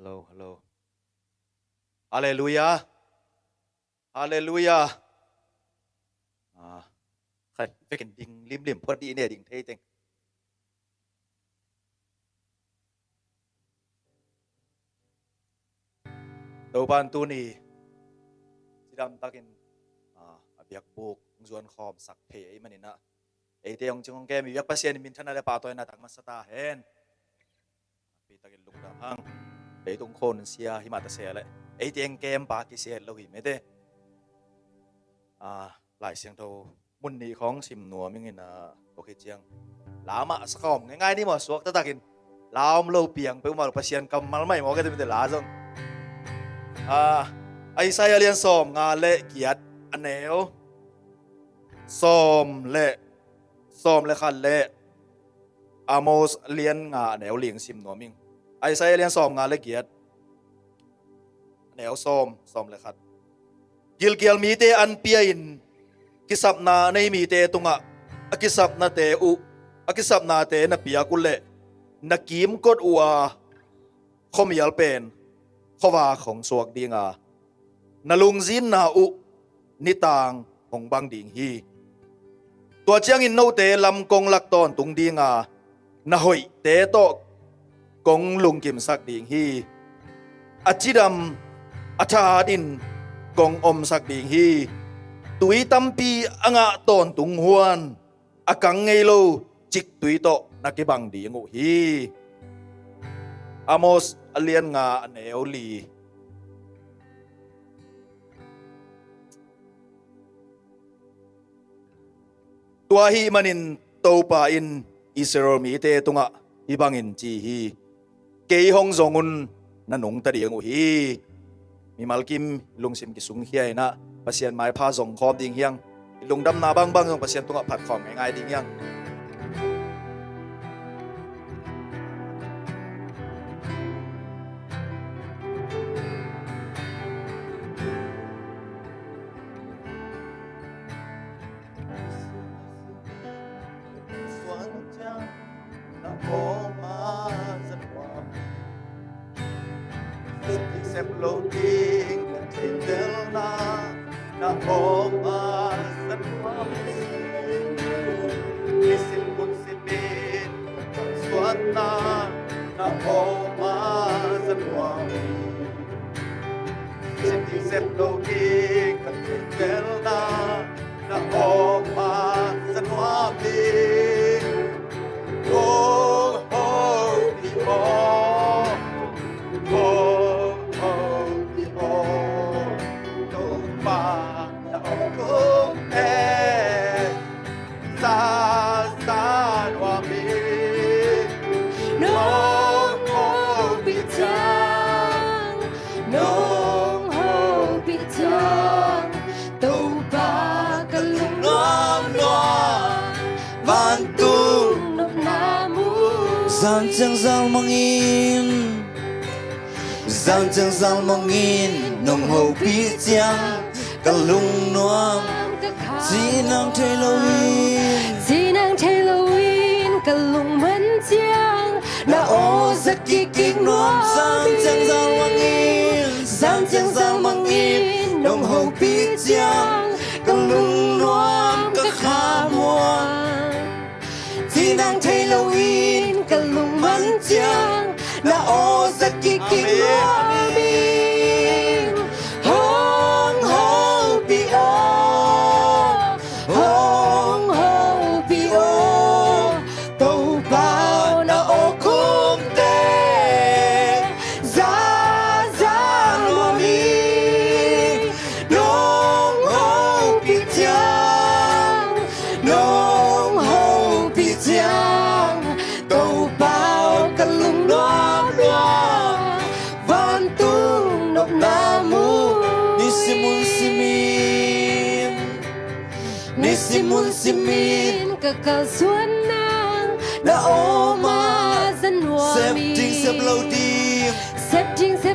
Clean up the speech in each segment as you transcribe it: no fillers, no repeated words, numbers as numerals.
Hello, hello. Hallelujah. Hallelujah. Khai phải cái đình lim lim qua đi nè đình thế tình. Đầu ban tu ni sidam takin biak buk zuan khom sak phe ai manina. Ai te ong chung ke mi biak pasien min thana le pa toy na tak masata hen. Pi takin lung da hang. Để tung khôn xia hi mà ta xe lại ấy tiếng kem ba cái xe lâu hi mấy thế lại xem thâu muốn đi khóng xìm nùa mình nhìn ok chiang lá mà sao không ngay ngay đi mà suốt ta takin lao lâu piang pe mà pasien cầm mal mai mà cái gì lá rồi ai sai liên xóm ngà lệ kiệt anh éo xóm lệ khăn lệ Amos liên ngà éo liền xìm nùa mình ai sai liên xóm ngà lệ kiệt éo xóm lệ khăn gil mi te an piain kisap na nei mi te tunga akisap na te akisap na te na pia kule na kim kot ua khomial pen khowa khong suak dinga na lungzin na nitang hong bang ding hi tua chiang in no te lam kong lak ton tung dinga na hoi te to kong lung kim sak ding hi achidam atha din kong om sak ding hi tui tampi anga ton tung huan akang ngei lo chik tui to nakibang di ngu hi Amos alian nga aneo li tua hi manin topa in Israel mi te tunga ibangin chi hi kei hong zongun nanung ta di ngu hi mi malkim lungsim kisung hiai na pasien mai pha zong khom ding hiang lungdam na bang bang zong pasien tunga phat khom ngai ngai ding hiang Giang giang mangin nong ho pi chiang kalung noam chi nang Halloween kalung man chiang na o zaki king noam giang giang mangin nong ho pi chiang kalung noam ka khamuan chi nang Halloween kalung man chiang na o zaki king noam hong ho pi o tàu bao na o kum te za lo mi nong ho pi chiang tàu bao ka lung loa van tung nop namu nisimun simin kakal suan nang na oma dân hòa mi sep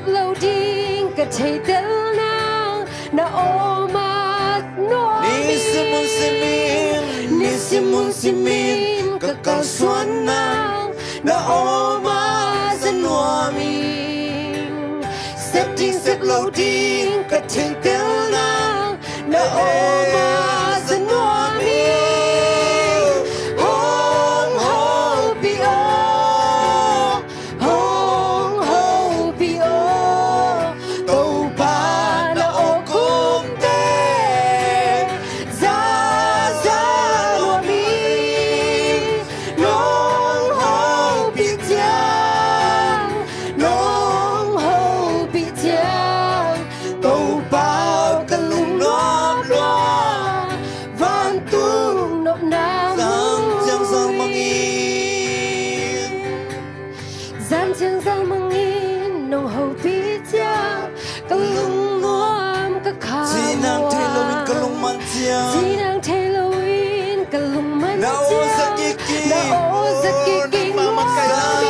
lâu đinh cả thầy tel nang na oma no nisimun simin kakal suan nang na oma dân hòa mi chắc lâu đi cả thầy tiêu nàng na ô ma dân hoa mi hong ho bi ô hong ho bi ô tàu ba na ô cung tê ra ra hoa mi nong ho bi giang nong ho bi giang tàu bao cả lùng nóp loa van tung nộp nam giang giang giang mang yên gian chân giang mang in nông hậu bí giang cả lung nuam cả khá chỉ nàng thấy lâu in cả lùng man giang chỉ nàng thấy lâu in cả lung man na ô giấc kỳ kỳ na ô giấc kỳ kỳ giang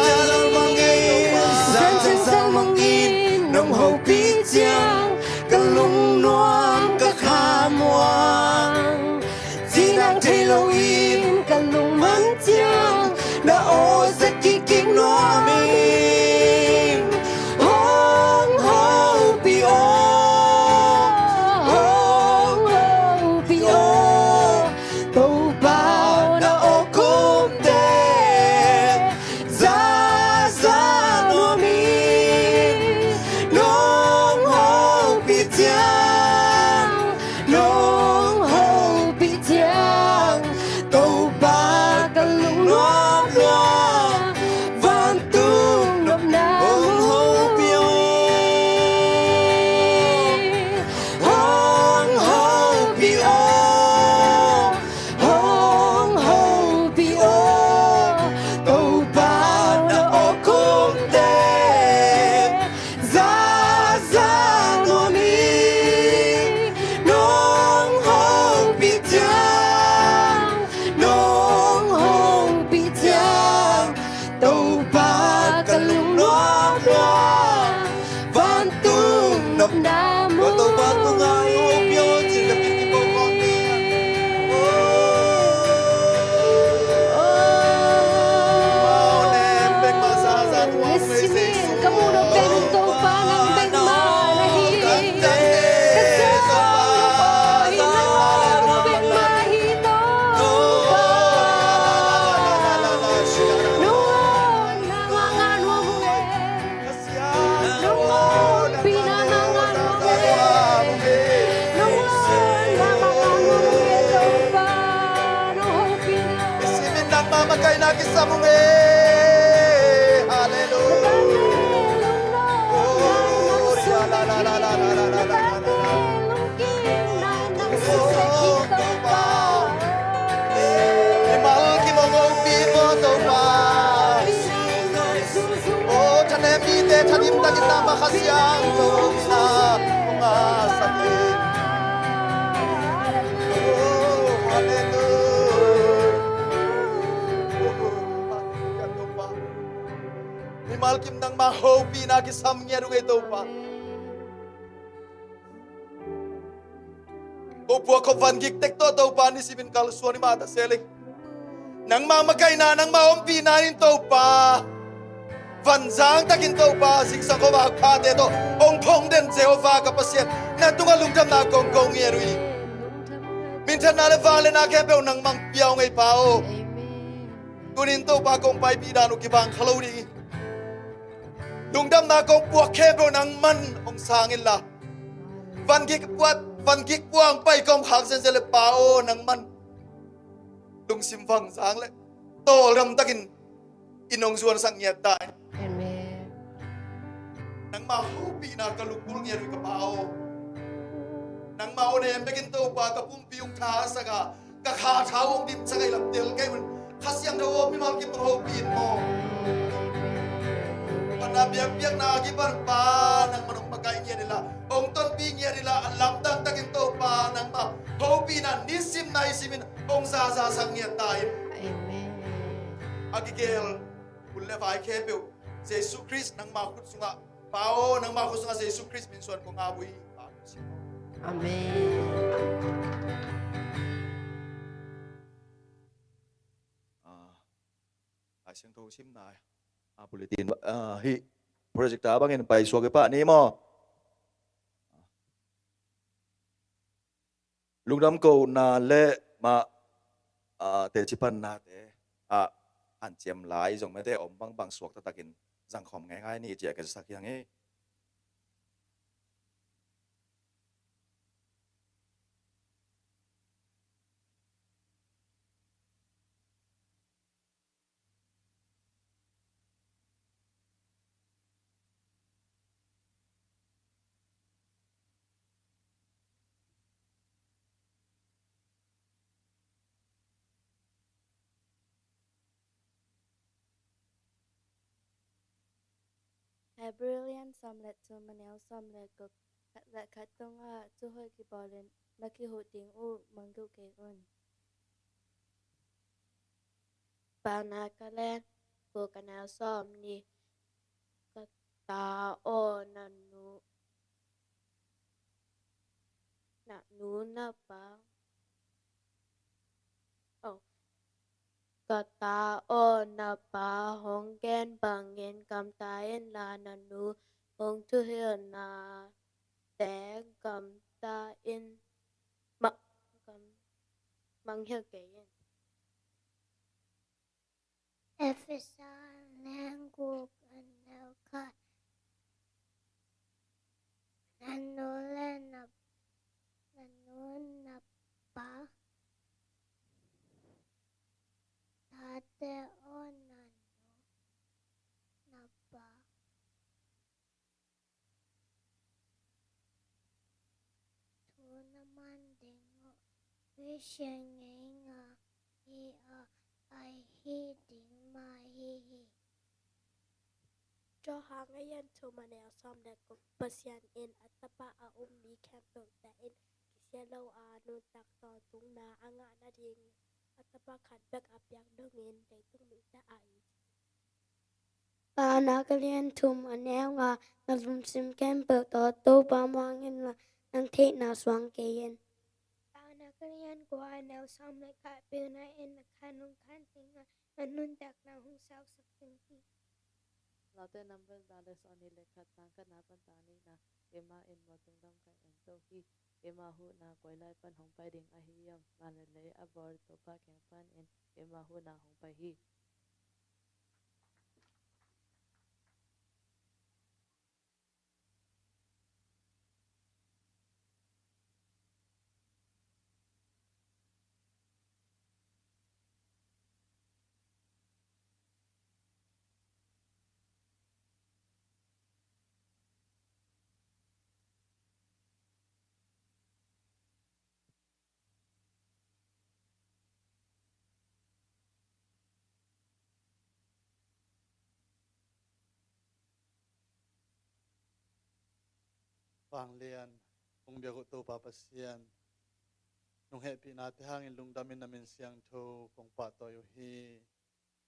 giang mang yên giang giang giang mang yên nông hậu bí giang cả lùng nuam cả khá muang chỉ nàng thấy lâu in cả lung man giang na ô giấc kỳ kỳ noa mình hong ho bi ô hong ho bi ô tàu ba na ô cung tê ra ra noa mình nong ho bi giang nong ho bi giang tàu ba cả lung noa loa van tung nộp nam hong ho bi ô hong ho bi ô hong ho bi ô tàu ba na ô cung tê ra ra noa mi nong ho bi giang nong ho bi giang tàu ba cả lùng nóp loa van tung nộp nam có tàu ba tung ngang hô biô chỉ là cái bông con đi Mao nem beng ma sa san wa me se su kamu no bento panang beng manahi Simin nang mamakay na kisabong hallelujah. Imal ki mo ngopi mo to pa. Oh, tanem di te tanim tagin na makasyang to na mga sakit. Oh, hallelujah. Imal kim nang mahopi na kisam niya rin ito pa. Upo ko van gik tek to pa ni simin kalsuan ni mata seling. Nang mamagay na nang maumpi na rin to pa. Van zang takin to pa siksang ko makapate to. Ong pong den Jehovah kapasyan na tungalungdam na kong kong yerui. Minsan na levale na kepew nang mangpiyaw ngay pao. Kunin to pa kong paipidano kibang kalawri. Lungdam na kong puwak kepew nang man ong sangin la. Van gik puang pai kong haksen sele pao nang man. Lung simfang sang le. To ram takin inong zuan sang nyat tayo. Nang mahupi na kalukul niya rin kapao. Nang mauna yung begin to pa kapumpi yung kasa ka. Kakatawang din sa kay laptil kayo. Kasi ang daw mimalki mahupin mo. Panabiyag-biyag na agiban pa nang manong pagkain niya nila. Ong tonpi niya nila ang lamdang takin to pa nang mahupi na nisim na isimin ong sasasang niya tayo. Agigel, uleva ay kebyo. Si Jesus Christ nang makutsunga. Pao nang makutsunga si Jesus Christ minsuan kong aboy. Amen. Asyang to sim na. Bulletin hi project abangin pa iswag pa ni mo. lung dam ko na le ma te chipan na te an chem lai jong me te om bang suak ta takin jang khom ngai ngai ni che ka sak yang e A brilliant somlet to manel somlet cực lại khát tung chu hơi kỳ bò lên là kỳ hộ tiếng u mang du kế ơn bà na ca len của canal som ni ca ta o na nu na ba oh ca ta o na ba hong gen bằng gen cầm tay là na nu hong tu hiền na té cầm ta in mặc cầm mang hiệu kế Efesa lengu kanauka nanule na pa tate o na pa tu naman dingo wishing nga hi ai hi ding ma hi cho hàng ấy dân cho mà nèo xong để có pasian in atapa a đi camping ta in kisia lâu nôn tak to tung na anga na ding atapa khat back up yang dong in để tung mi ta ai ba na kalian tum anel nga na lum sim kem pe to ba mang in la nang the na swang ke yen ba na kalian ko anel sam le ka pe na in na kanung kan ting na nun tak na hung sao sak ting ki Laute number dollars on lekhat tangka na pan tani na ema in motung dam kai en to hi ema hu na koilai pan hong pai ding a hi yam man le abor to pa keng pan in ema hu na hong pai hi Pang lian ung bia ko to papasian nung happy na te hangin lung damin namin siyang to kung pa to yo hi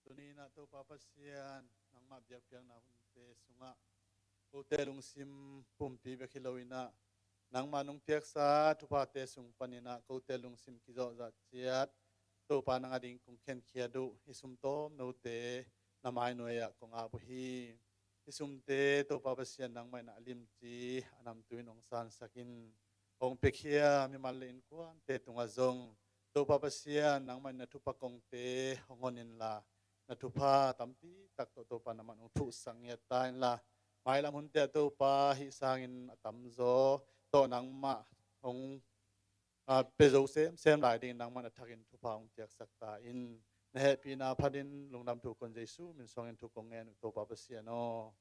tuni na to papasian nang mabyak piang na hunte sunga hotel lung sim pumpi be kilowina nang manung tiak sa tupa te sung panina hotel lung sim kizo za chiat to pa nang ading kung ken kiadu isum tom no te namai noya kung abu hi isumte to papasian nang may na alim chi anam tuin ong san sakin ong pekhia mi malin kuan te tunga zong to papasian nang may na tupakong te hongonin la na tupa tampi tak to pa naman ong thu sangyat tain la mai lam hunte to pa hi sangin atamzo to nang ma ong pezo sem lai ding nang man athakin tupa ong tiak sakta in na happy na padin lungnam tu kon jesu min songin tu kong ngen to papasian no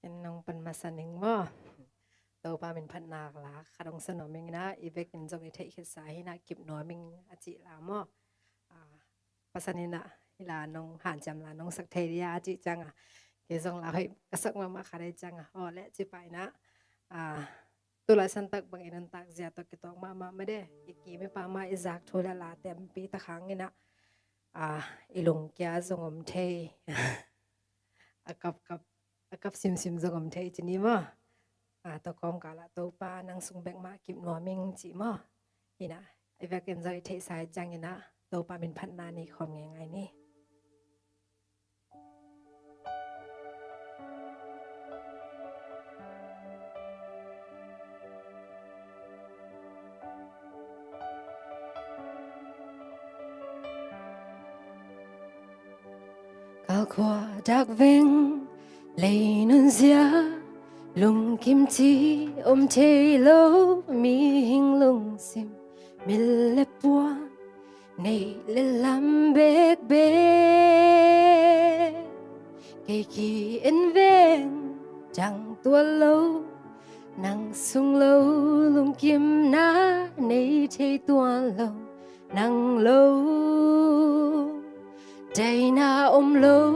en nong pan masaning mo to pa min phan nak la khadong sano ming na ibek in jong i thei khit sa hi na kip no ming achi la mo pasanina ila nong han jam la nong sak thei ria achi changa cái dòng là hơi sắc mà khá đấy chăng họ lẽ chỉ phải na tôi lại sanh tắc bằng inan tak zia to kitong mama mede iki me pa ma izak thola la tempi ta khang ina ilung kya zongom the akap sim zongom the chini ma to kom kala to pa nang sung bek ma kip no ming chi ma ina ivek en zai the sai chang ina to pa min phat na ni khom nge ngai ni Cao khoa đặc vinh lấy nun zia lung kim chi thế lâu mi hình lung sim mi lệ bua này lệ làm bек bê cây kỳ in veng chẳng tua lâu nang sung lâu lung kim na này thế tua lâu nang lâu day na lâu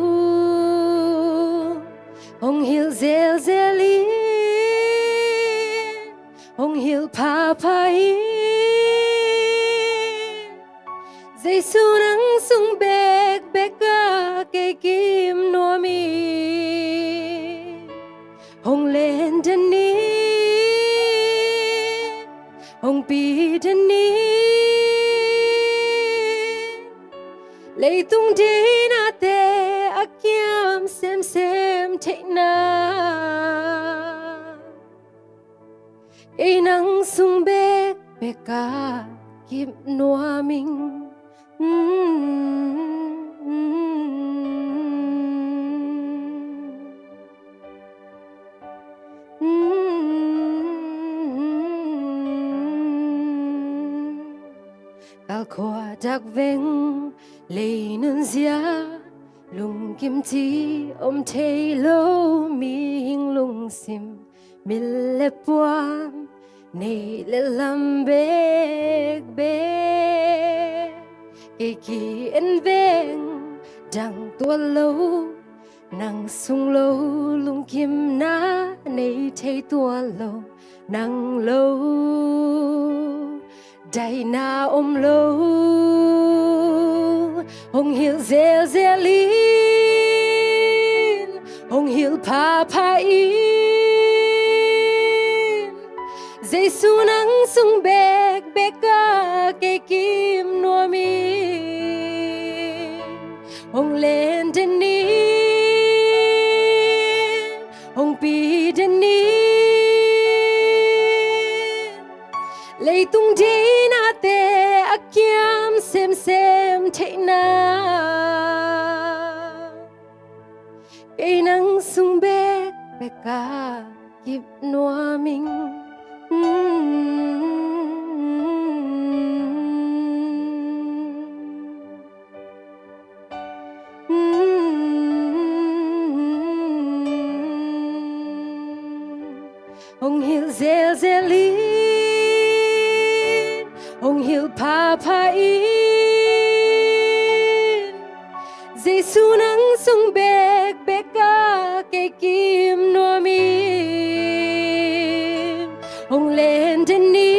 hong hil zel zeli hong hil pa giây su nắng sung bek beka cây kim no mi hong lên chân ni hong pi chân ni lấy tung đi na te akyam xem thế na cây nắng sung bek beka kim no mình Cao khoa đặc vinh lấy nun zia lung kim chi thế lâu mi hình lung sim mi lệ buam này lệ làm bek bê cây kỳ in veng đang tua lâu nang sung lâu lung kim na này thấy tua lâu nang lâu day na lâu hong hil zel zelin hong hil pa in giây su nắng sung bek beka cây kim no mi hong lên den ni hong pi den ni lấy tung đi na te akyam xem thế na cây nắng sung bek beka kip no mình hong hil zel zelin hong hil pa in giây su nắng sung bek beka cây kim no mi hong lên den ni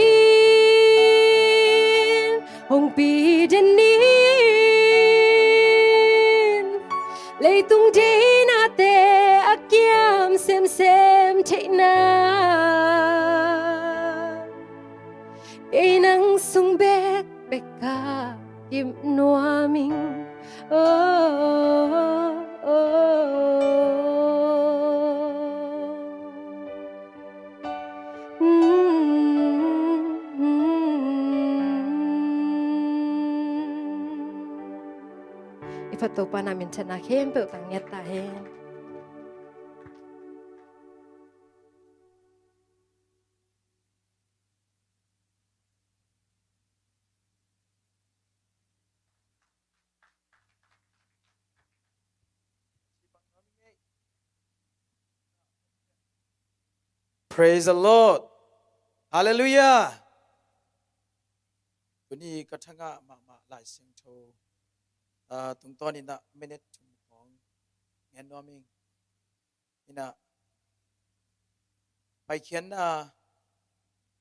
hong pi den ni lấy tung đi na te akyam xem thế na cây nắng sung bek beka kim no mình Ipatopa namin sa nakin, pero tangyat tahin. Praise the Lord. Hallelujah. Kuni katanga ma lai sing tho tung ton in na minute chung kong ngen no ming นี่นะไปเขียน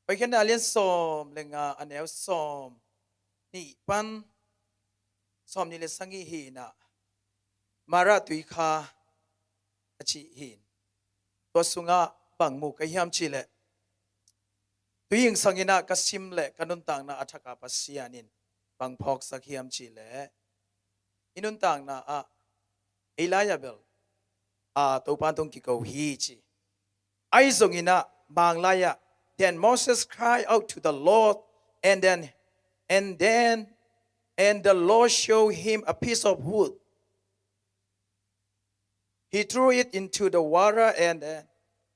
เรียนสอมเลงอันเอวสอมนี่ปันสอมนี่เลสังกีหินะมาราตุยคาอชิหินตัวสุงะบังมุกไอฮิมชิเลตุยิงสังกินะกัสิมเลกันุนต่างนะอัฐกาปัสยานินบังพอกสักฮิมชิเลอินุนต่างนะเอลายาเบลตัวปันตรงกิโกฮีจีไอซงอินะบางลายะ Then Moses cried out to the Lord, and the Lord showed him a piece of wood. He threw it into the water,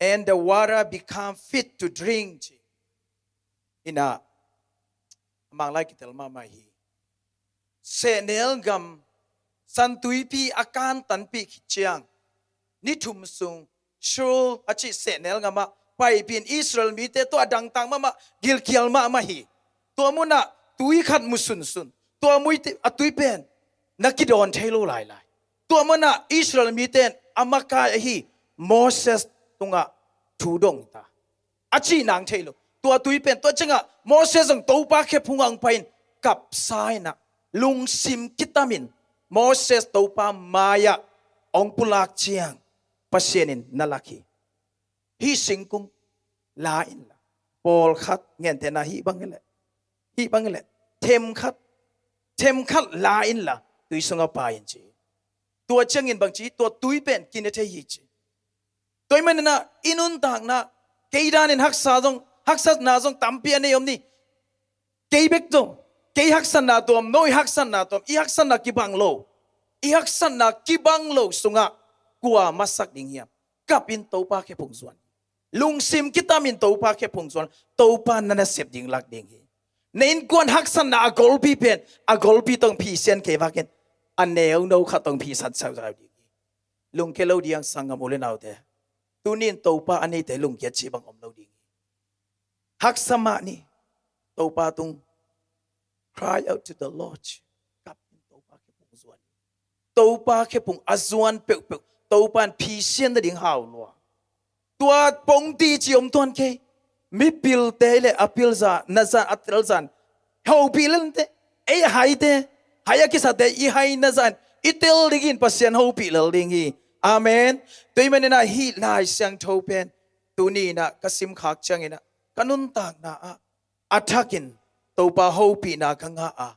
and the water became fit to drink. Ina, mang lai kitel mama hi. Senel gam santui pi akan tan pi kichiang. Ni thum sung shul achi senel gama. ไปเป็นอิสราเอลมีแต่ตัวดังตังมากิลเคียลมาฮีตัวมุนะตุยขัดมุสุนตัวมุยตุยเป็นนักกิดอนเทโลหลายตัวมุนะอิสราเอลมีแต่อามาคาฮีโมเสสตงะทูดงตาอาชีนางเทโลตัวตุยเป็นตัวจังะโมเสสงตัวปาแค่พุงอังไปกับสายนะลุงซิมกิตามินโมเสสตัวปามายะองปุลักเชียงปัสเซนินนัลคีฮีสิงกุงลาอินละปอลคัดเงี้ยแต่นาฮีบังเงละเทมคัดลาอินละตุยสงปายินจีตัวเชิงอินบางจีตัวตุยเป็นกินเทฮีจีตัวมันนะอินุนต่างนะเกยดานินฮักษานาจงตั้มเปียนยมนี่เกยเบกจงเกยฮักษานาตัวมโนยฮักษานาตัวอีฮักษานากิบังโลอีฮักษานากิบังโลสงะกัวมาสักดิ่งเฮียกับอินโตปาแค่พงส่วนลุงซิมกิตามินโตปาแค่พงส่วนโตปานั่นเสียบดิ่งลักดิ่งเฮีในอินกวนฮักษณะกอลปีเป็นกอลปีต้องพีเซียนเกว่ากันอันเนวโนขัดต้องพีสัตว์สาวดิ่งลุงเคโลดียงสังกมุเลนเอาเตตุนินโตปาอันนี้แต่ลุงเกียรติบังอมเราดิ่งฮักษณะนี่โตปาตุง cry out to the Lord กับโตปาแค่พงส่วนโตปาแค่พงอาจวนเปกโตปานพีเซียนได้ดิ่งหาวลัวตัวปงตีจิอมตัวนเคมิปิลเตเลอปิลซานาซาอัตลซันเฮาปิลเตไอไฮเตไฮยากิสัตเตอีไฮนาซานอิเตลดิกินปัสเซียนเฮาปิลดิงฮีอาเมนตัวมันนะฮีลายเสียงโทเป็นตัวนี้นะกสิมขากจังนะกันุนตากนะอัทักินตัวปาเฮาปินะกังอา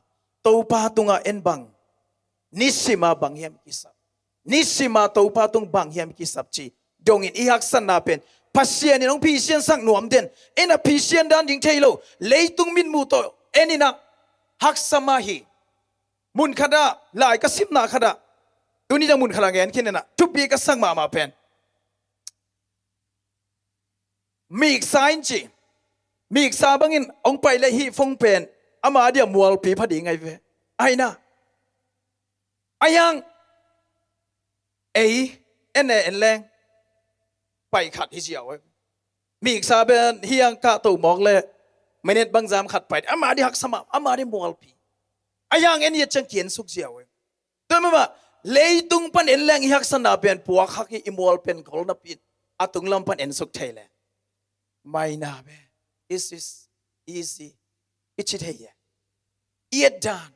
ตัวปาตุงเอ็นบังนิสิมาบังเฮียมกิสับนิสิมาตัวปาตุงบังเฮียมกิสับจีดงอินอีฮักสันนาเป็นพัศยานี่น้องพีเซียนสักหน่วมเด่นเอ็นพีเซียนด้านยิงเทโลเลยตุงมินมูโตเอ็นนะฮักสมาฮีมุนขดาลายกสิบนาขดาตัวนี้จะมุนขลังเงินขึ้นนะทุบปีก็สักมาเป็นมีอีกสายจีมีอีกสาบังอินองไปเลยฮีฟงเป็นอามาเดียมัวปีพอดีไงเว้ไอ้นะไอ้ยังเอ็นแรงไปขัดที่เจียวมีอีกซาเบนเฮียงกะตูมองเลยไม่เน็ตบางจามขัดไปอามาได้หักสมาอามาได้มัวปีอายังเอ็นยัดจังเขียนสุกเจียวตัวมันว่าเลยตุงปันเอ็นแรงหักสนาเป็นปัวขักอิมัวเป็นขอลนับปิดอาตุงลำปันเอ็นสุกเทเลยไม่น่าเบ้ is easy อิชิเทียเอียดดาน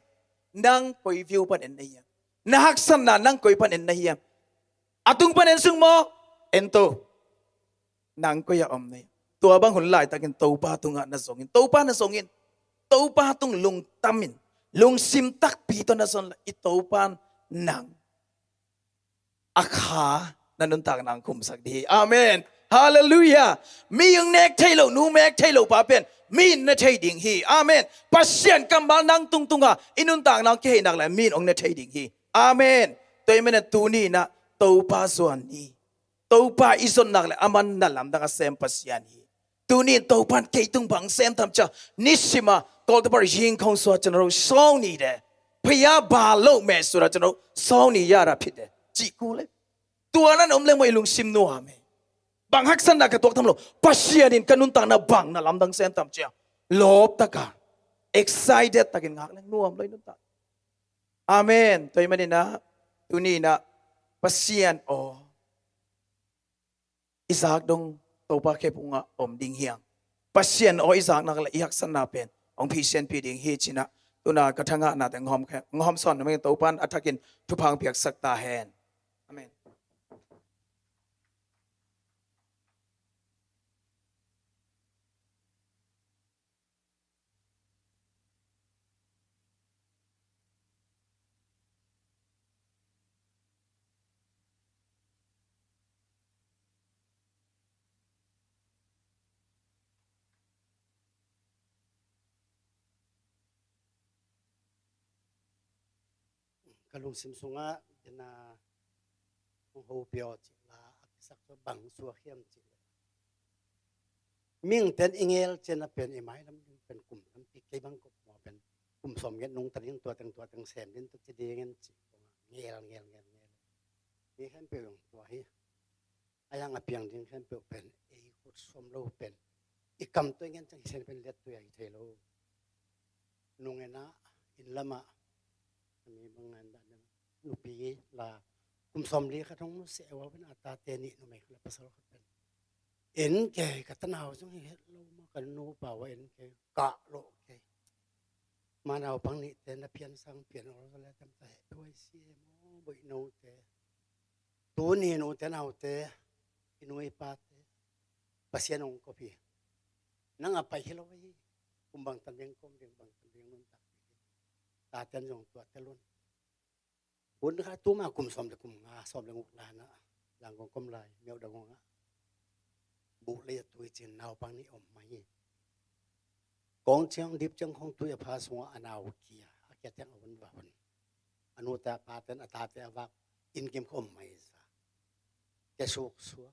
นั่งคอยวิวปันเอ็นเนียนักสนานั่งคอยปันเอ็นเนียอาตุงปันเอ็นซึ่งโมเอ็นโตนางก็อย่าอมเนี่ยตัวบางคนหลายตะกินโตปาตุงอ่ะน่ะส่งอินโตปาน่ะส่งอินโตปาตุงลุงตามินลุงซิมตักปีตอนน่ะส่งอิโตปานนางอาขานั่นนุนตากนางคุมสักดีอาเมนฮาเลลูยามียังเนกเทโลนูเมกเทโลปาเป็นมีนเทดิ่งฮีอาเมนปัสเซียนกำบานังตุงอ่ะอินุนตากนางเกนักแหละมีนองเนเทดิ่งฮีอาเมนตัวมันตูนี่นะโตปาส่วนนี้ตัวป้าอิสนนักเลยอามันนั่นลำดังเซมปัสยานีตัวนี้ตัวป้าเกยตุงบังเซมทำจ้านิสิมากอลตบาร์ยิงคงสวดจนเราสองนี่เด้พยาบาลโลกเมสุระจนเราสองนี่ยาราพิดเด้จีกูเลยตัวนั้นอมเลงไม่ลุงซิมนัวเมบางฮักษณะกับตัวทำโลปัสยานินกันุนตานาบังนั่นลำดังเซมทำจ้าลบตะการ excited ตะกินงักเลยนัวเลยนุนตาอาเมนตัวมันนี่นะตัวนี้นะปัสยานอ๋อ Isaac dong topa ke punga om ding hiang pasien o Isaac nak la iak san na pen ong phisen pi ding hi china tuna kathanga na teng ngom son me topan athakin thupang piak sakta hen amen kalung simsunga dina ho pyo chi la akisak to bang su hiam chi ming ten ingel chena pen imai lam pen kum lam pi ke bang ko mo pen kum som gen nung tanตัวตังsem din to chi de gen chi ngel ni han pe yong to hi ayang apiang din han pe pen e ko som lo pen ikam to gen chang sen pen let to ya thelo nungena in lamaมีบางงานด้านนุปีลาคุมสมลีกระทงมุสเสวะเป็นอัตตาเตนินุไม่คือภาษาเราเป็นเอ็นแก่กัตนาวซึ่งเห็นเรามากันนูป่าวเอ็นแก่กะโลแก่มาเอาพังนี้แต่ละเพียนสังเปลี่ยนเราแล้วทำแต่ด้วยเสียมอบุยนูแต่ตัวนี้นูแต่นาวแต่อินุไอปาเตภาษาองก็พี่นั่งไปเฮโลวีคุมบางตันเบียงคุมเบียงบางตันเบียงนุ่นตักตาเต็นยงตัวเตลุนบุญข้าตัวมาคุมสมแต่คุมงาสมแต่งุกลานะหลังของกำไรเมียวดังงะบุเลียตัวจีนนาวปังนี้อมไม่กองเชียงดิบจังของตัวพาสวะอนาวเกียอาเกียจังอวันว่าวันอนุตาปาเตนอัตาเตวักอินเกมอมไม่ซะแกสุกสัว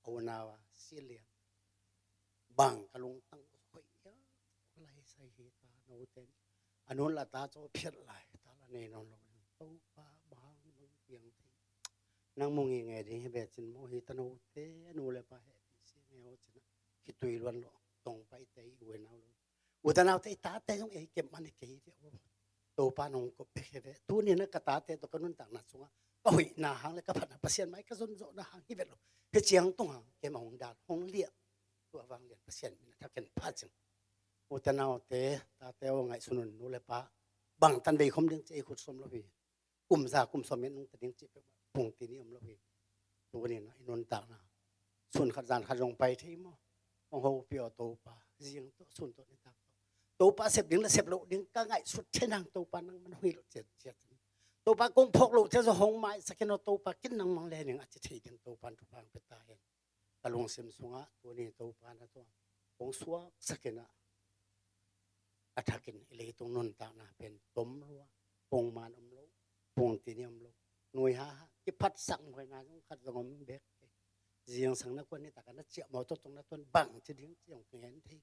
อวนาวสีเหลี่ยมบังกะลุงตั้งหอยยะไรใส่เหตาโนเตนอนุละตาโจเพียรไหลตาละเนนอนลงตู้ป้าบางมึงเพียงที่นั่งมองยังไงดีแบบจินโมหิตโนเตอนุเลปะเหตุเสียเงาจินะคิดตุยล้วนหลอตรงไปเตยอุเวนเอาเลยอุตนาวเตยตาเตยต้องเก็บมันในเกยเดียวตัวป้านงก็เปเวตัวนี้นะกตาเตยตัวกันนุ่นต่างนัดสงะก็หุยนาหางเลยก็ผ่านเปอร์เซ็นต์ไหมก็จนโจนาหางที่เวลเพียเจียงตรงหางเกมของดาห้องเลี้ยตัววางเลี้ยเปอร์เซ็นต์ถ้าเกินพลาดจังอุตนาวเตยตาเตยว่าไงสุนุนนุเลปะบางตันไปคมเลี้ยงใจขุดสมละพี่กุมซากุมสมเม็ดนุ่งแต่เลี้ยงจีบปุ่งตีนี้อมละพี่ตัวนี้นะอินนต่างนะส่วนขัดจานขัดลงไปที่มั้งมองเขาเปียวตัวปลาเสียงตัวส่วนตัวนี้ต่างตัวปลาเสพดิ้งและเสพโลดิ้งก็ง่ายสุดเช่นนางตัวปลานั่งมันหุยเจ็ดตัวปลากงพกโลเจ้าหงไม้สักแค่นตัวปลากินนางมังแลหนึ่งอาจจะถีบตัวปลาทุกปลาเป็นตายตะลงเสียมสงะตัวนี้ตัวปลานะตัวหงสัวสักแค่น่ะอัฐกินอิเลตรงนนต่างนะเป็นต้มรัวปงมานอมโลปงตีนี้อมโลหน่วยหาที่พัดสั่งไว้งานต้องขัดสงมเบ็กเสียงสังนักวันนี้แต่กันนัดเจียมเอาตัวตรงนั้นต้นบังจะดิ้งเจียงเห็นที่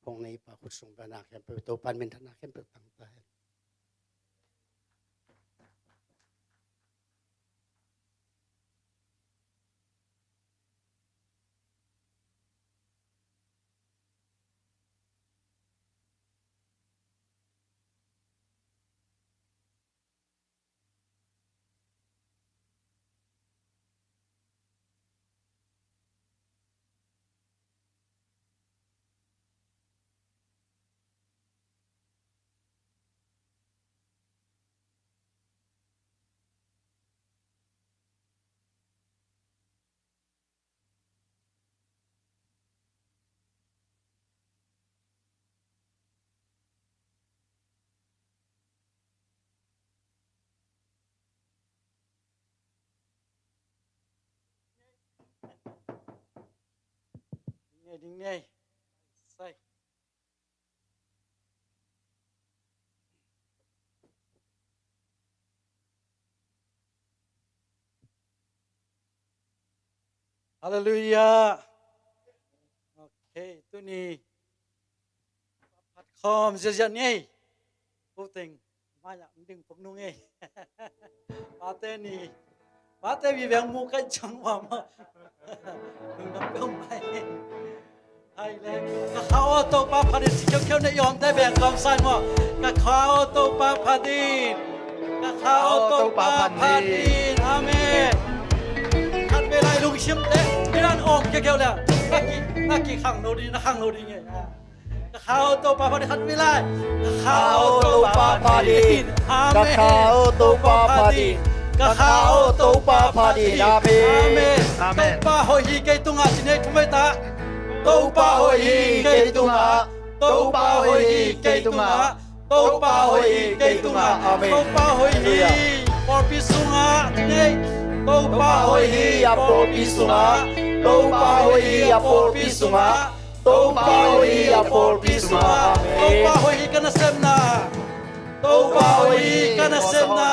พงในป่าขุดส่งไปนาแคมเปอร์ตัวปันเป็นธนาแคมเปอร์ต่างตายดิ้งไงใส่ฮาเลลูยาโอเคตัวนี้พัดคอมเสียๆไงพูดถึงมาจากดึงพวกนู้นไงปาเต้นี่ปาเต้มีแบงมูกันจังหวะมาดึงน้ำเปรี้ยวไปไทยแลนด์ก็เขาตัวปลาพันธุ์สีเขียวๆในยอมได้แบ่งกองสายมั้งก็เขาตัวปลาพันธุ์ก็เขาตัวปลาพันธุ์อาเมนทันเวลาลุง lùng xiêm thế cái đàn ôm kia kêu là na kỳ khang nô đi nghe khao tô pa đi khát vi lai khao tô pa đi khao tô pa đi khao tô pa đi amen amen tô pa hoi hi cây tung ngã xin hãy chúng ta tô pa hoi hi cây tung ngã tô pa hoi hi cây tung ngã tô pa hoi hi cây tung ngã tô pa hoi hi por pisunga nei tô pa hoi hi por pisunga tô pa hoi hi por pisunga tô pa hoi hi por pisunga tô pa hoi hi kana semna tô pa hoi hi kana semna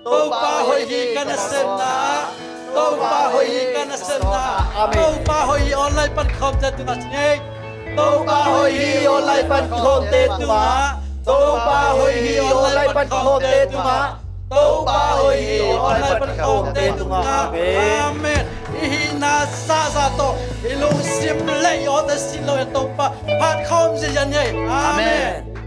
tô pa hoi hi kana semna tô pa hoi hi kana semna tô pa hoi hi online pan khom te tunga nei tô pa hoi hi online pan khom te tunga tô pa hoi hi online pan khom te tunga tô pa hoi hi online pan khom te tunga amen ihina sa sa to ilung sim le yo ta sin lo to pa pat khom je yan ye amen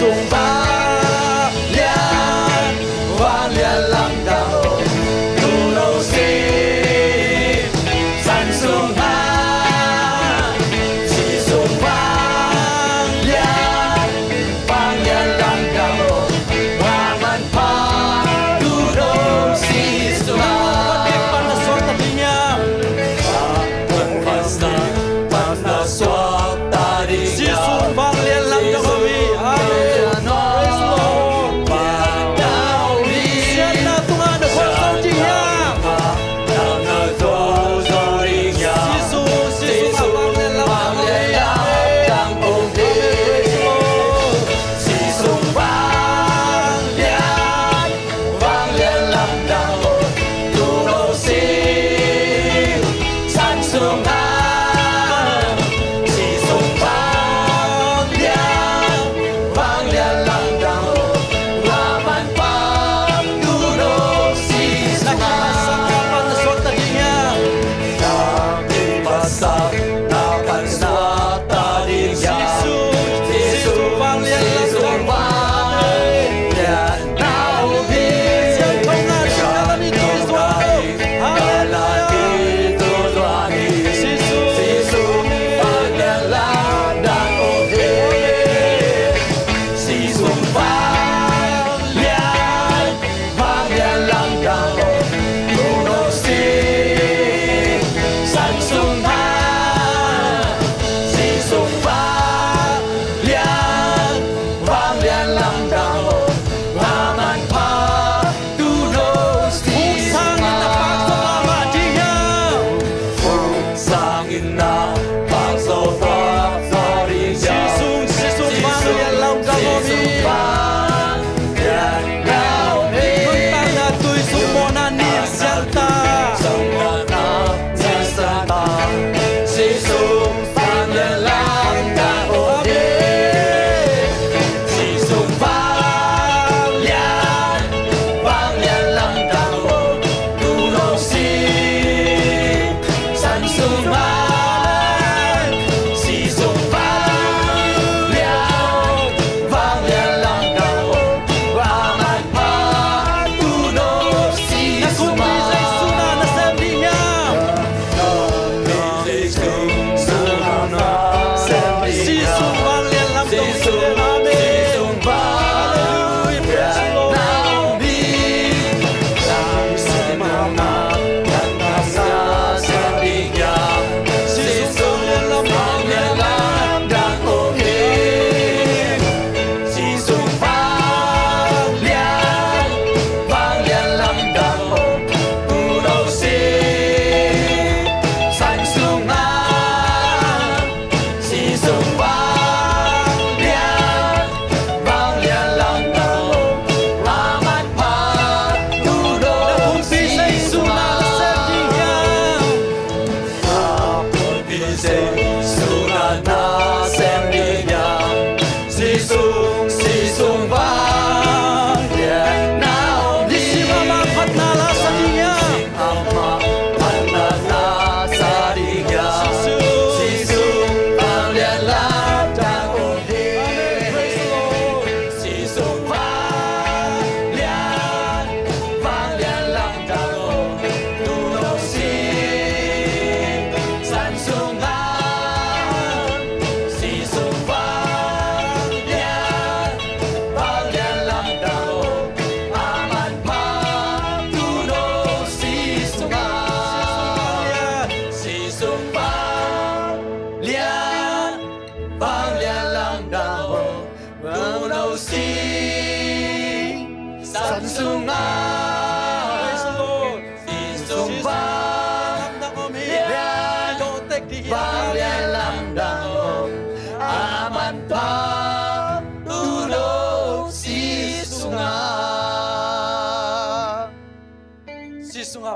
sung vang lian vang lian lam đạo tu lâu si san sung ha si sung vang lian lam đạo hoa man pa tu lâu si sung ha đi pan na suat tadinya pan na suat tadinya si sung vang lian lam đạo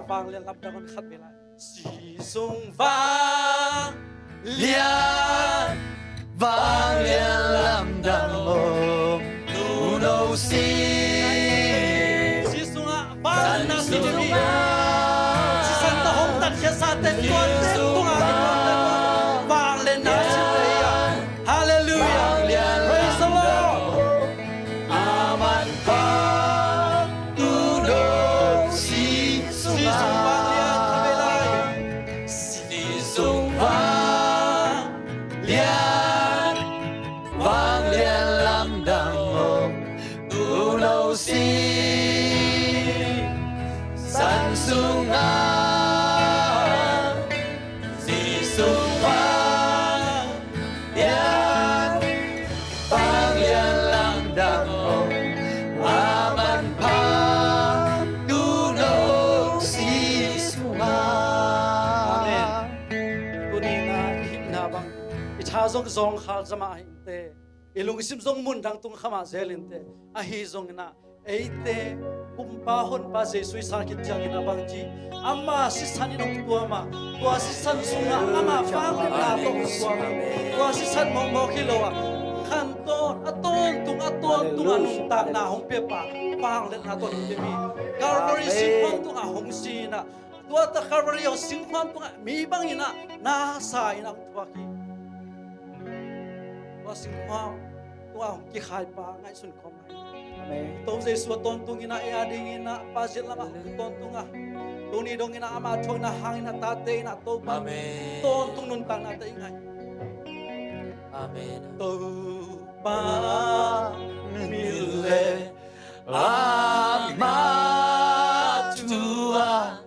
vang lian lam đạo con khát về lại si sung vang lian lam đạo tu nô si si sung vang na si đi si san ta hong tan chia sa tên tuan tung vang lên na si hallelujah praise the Lord si san sunga si sunga yan pang yan lang dako aman pa tunog si sunga tunina hinabang ichazong zong khal zama inte ilung sim zong mun dang tung khama zelinte a hi zong na eite kumpahon pa Jesus sakit jang ina bangji amma si sanin ong tua si san sunga ama family na to tua tua si san mo mo kiloa kanton aton tung anung ta na hong pe pa pang let na to ni mi Calvary singkwan tung a hong si na tua ta Calvary o singkwan tung mi bang ina na sa ina tua ki tua singkwan tua hong ki khai pa ngai sun khom Tông Jesus tôn tung ina ading ina pasit lama tôn tung tuni dong ina ama thong na hang ina tate ina to pa tôn tung nun tang na ta ingai Amen to pa mille ama tua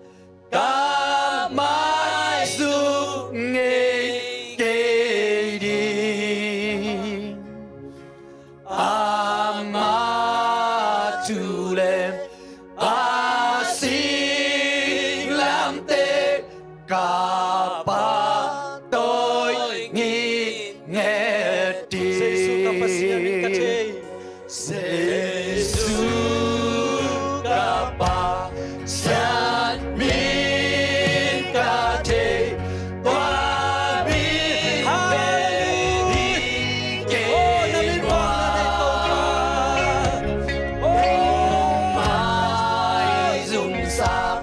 kamai su nge ke di ama tulem asing lam te kapa tôi nghi nghe đi Jesus ka pasian ka che Jesus kapa san min ka te toa bi be ke mai dùng sap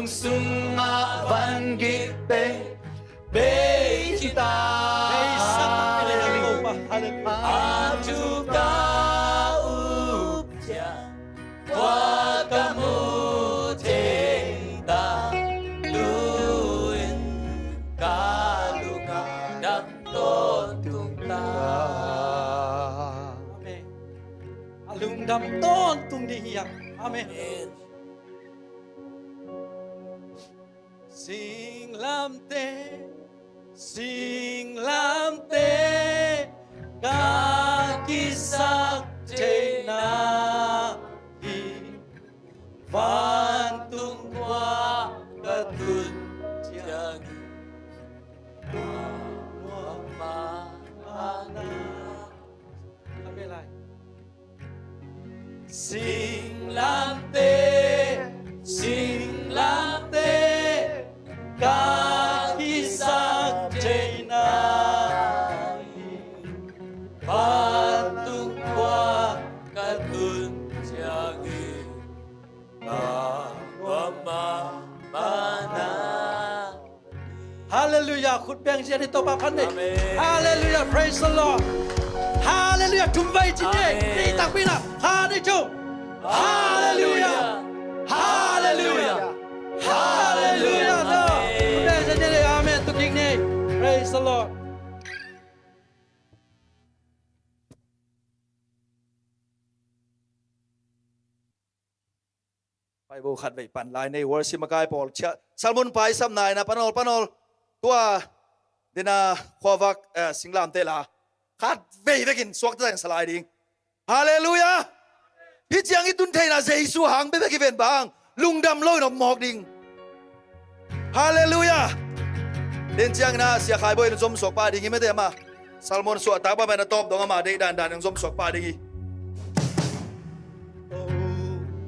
sung ma van git be kita aju ka upja wa kamu ta luin kaluka dak ton tung ta Amen. Alung dam ton tung di hiyak. Amen. Sing lam te ka kisak te na hi van tung qua ka tun Yang ma ana Amen lại. sing lam te Ka kisak te na van tung qua katun jangi ma mana Hallelujah. Khut beng jen to pa phan ni. Amen. Hallelujah. Praise the Lord. Hallelujah. Tum vai chin ni. Amen. Ni tak pina. Ha ni chu. Hallelujah. Hallelujah. Hallelujah. No. Khut beng jen ni. Amen. Tu king ni. Praise the Lord. Bible khát vậy bản lại này worship mà cái Paul Salmon pai sam nai na panol tua dina khowak singlam te la khát vậy vậy kin suak ta salai ding hallelujah hi chiang itun thei na jesu hang be ki ven bang lungdam loi no mok ding hallelujah den chiang na sia khai boy zom sok pa ding me te ma Salmon su ta ba na top dong ma de dan dan zom sok pa ding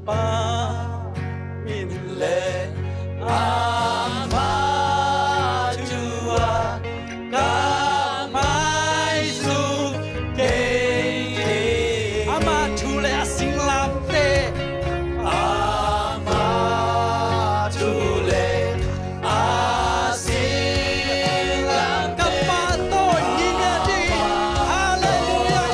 Pa min le ama chua ka mai su ke ama chu le sing lam te ama chule asilam ka pa to ni ne di hallelujah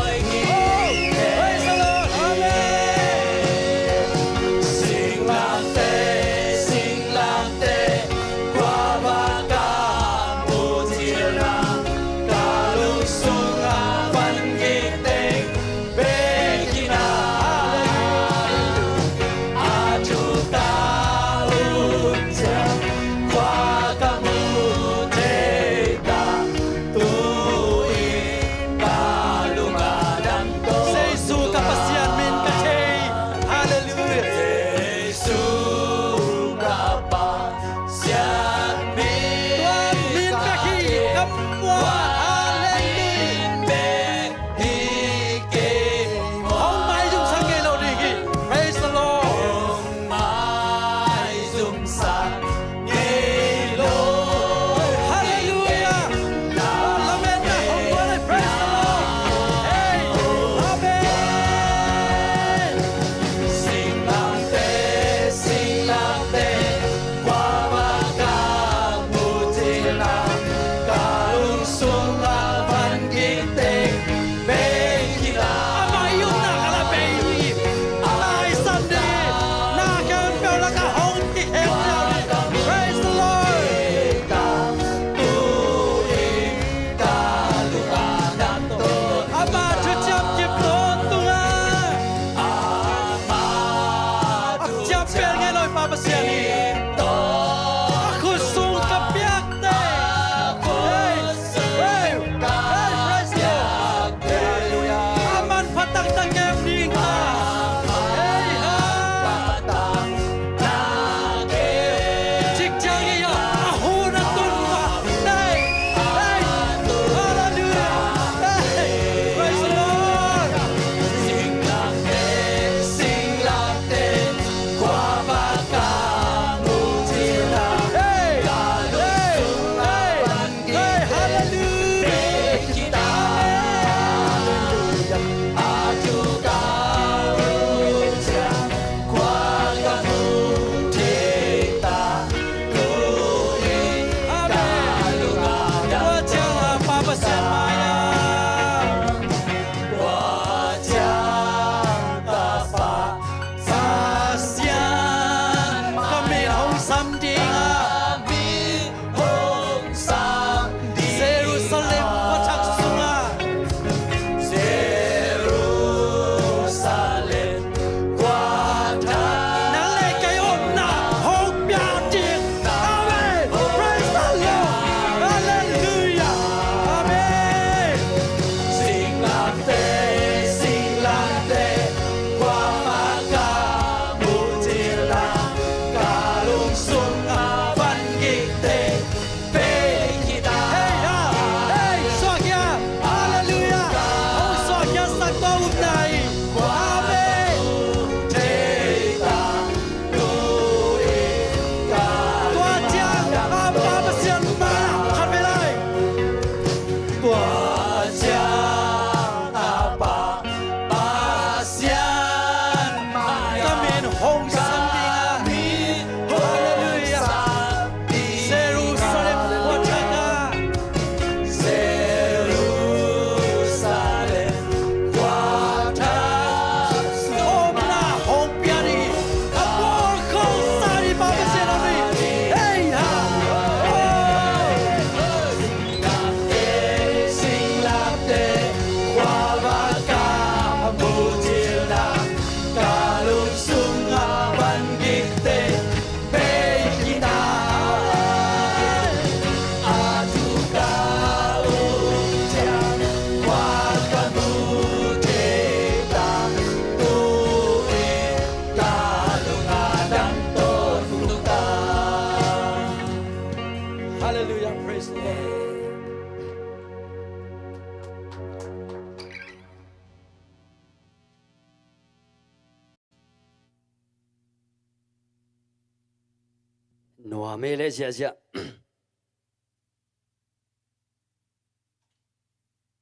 Noa mê lệ dạ dạ.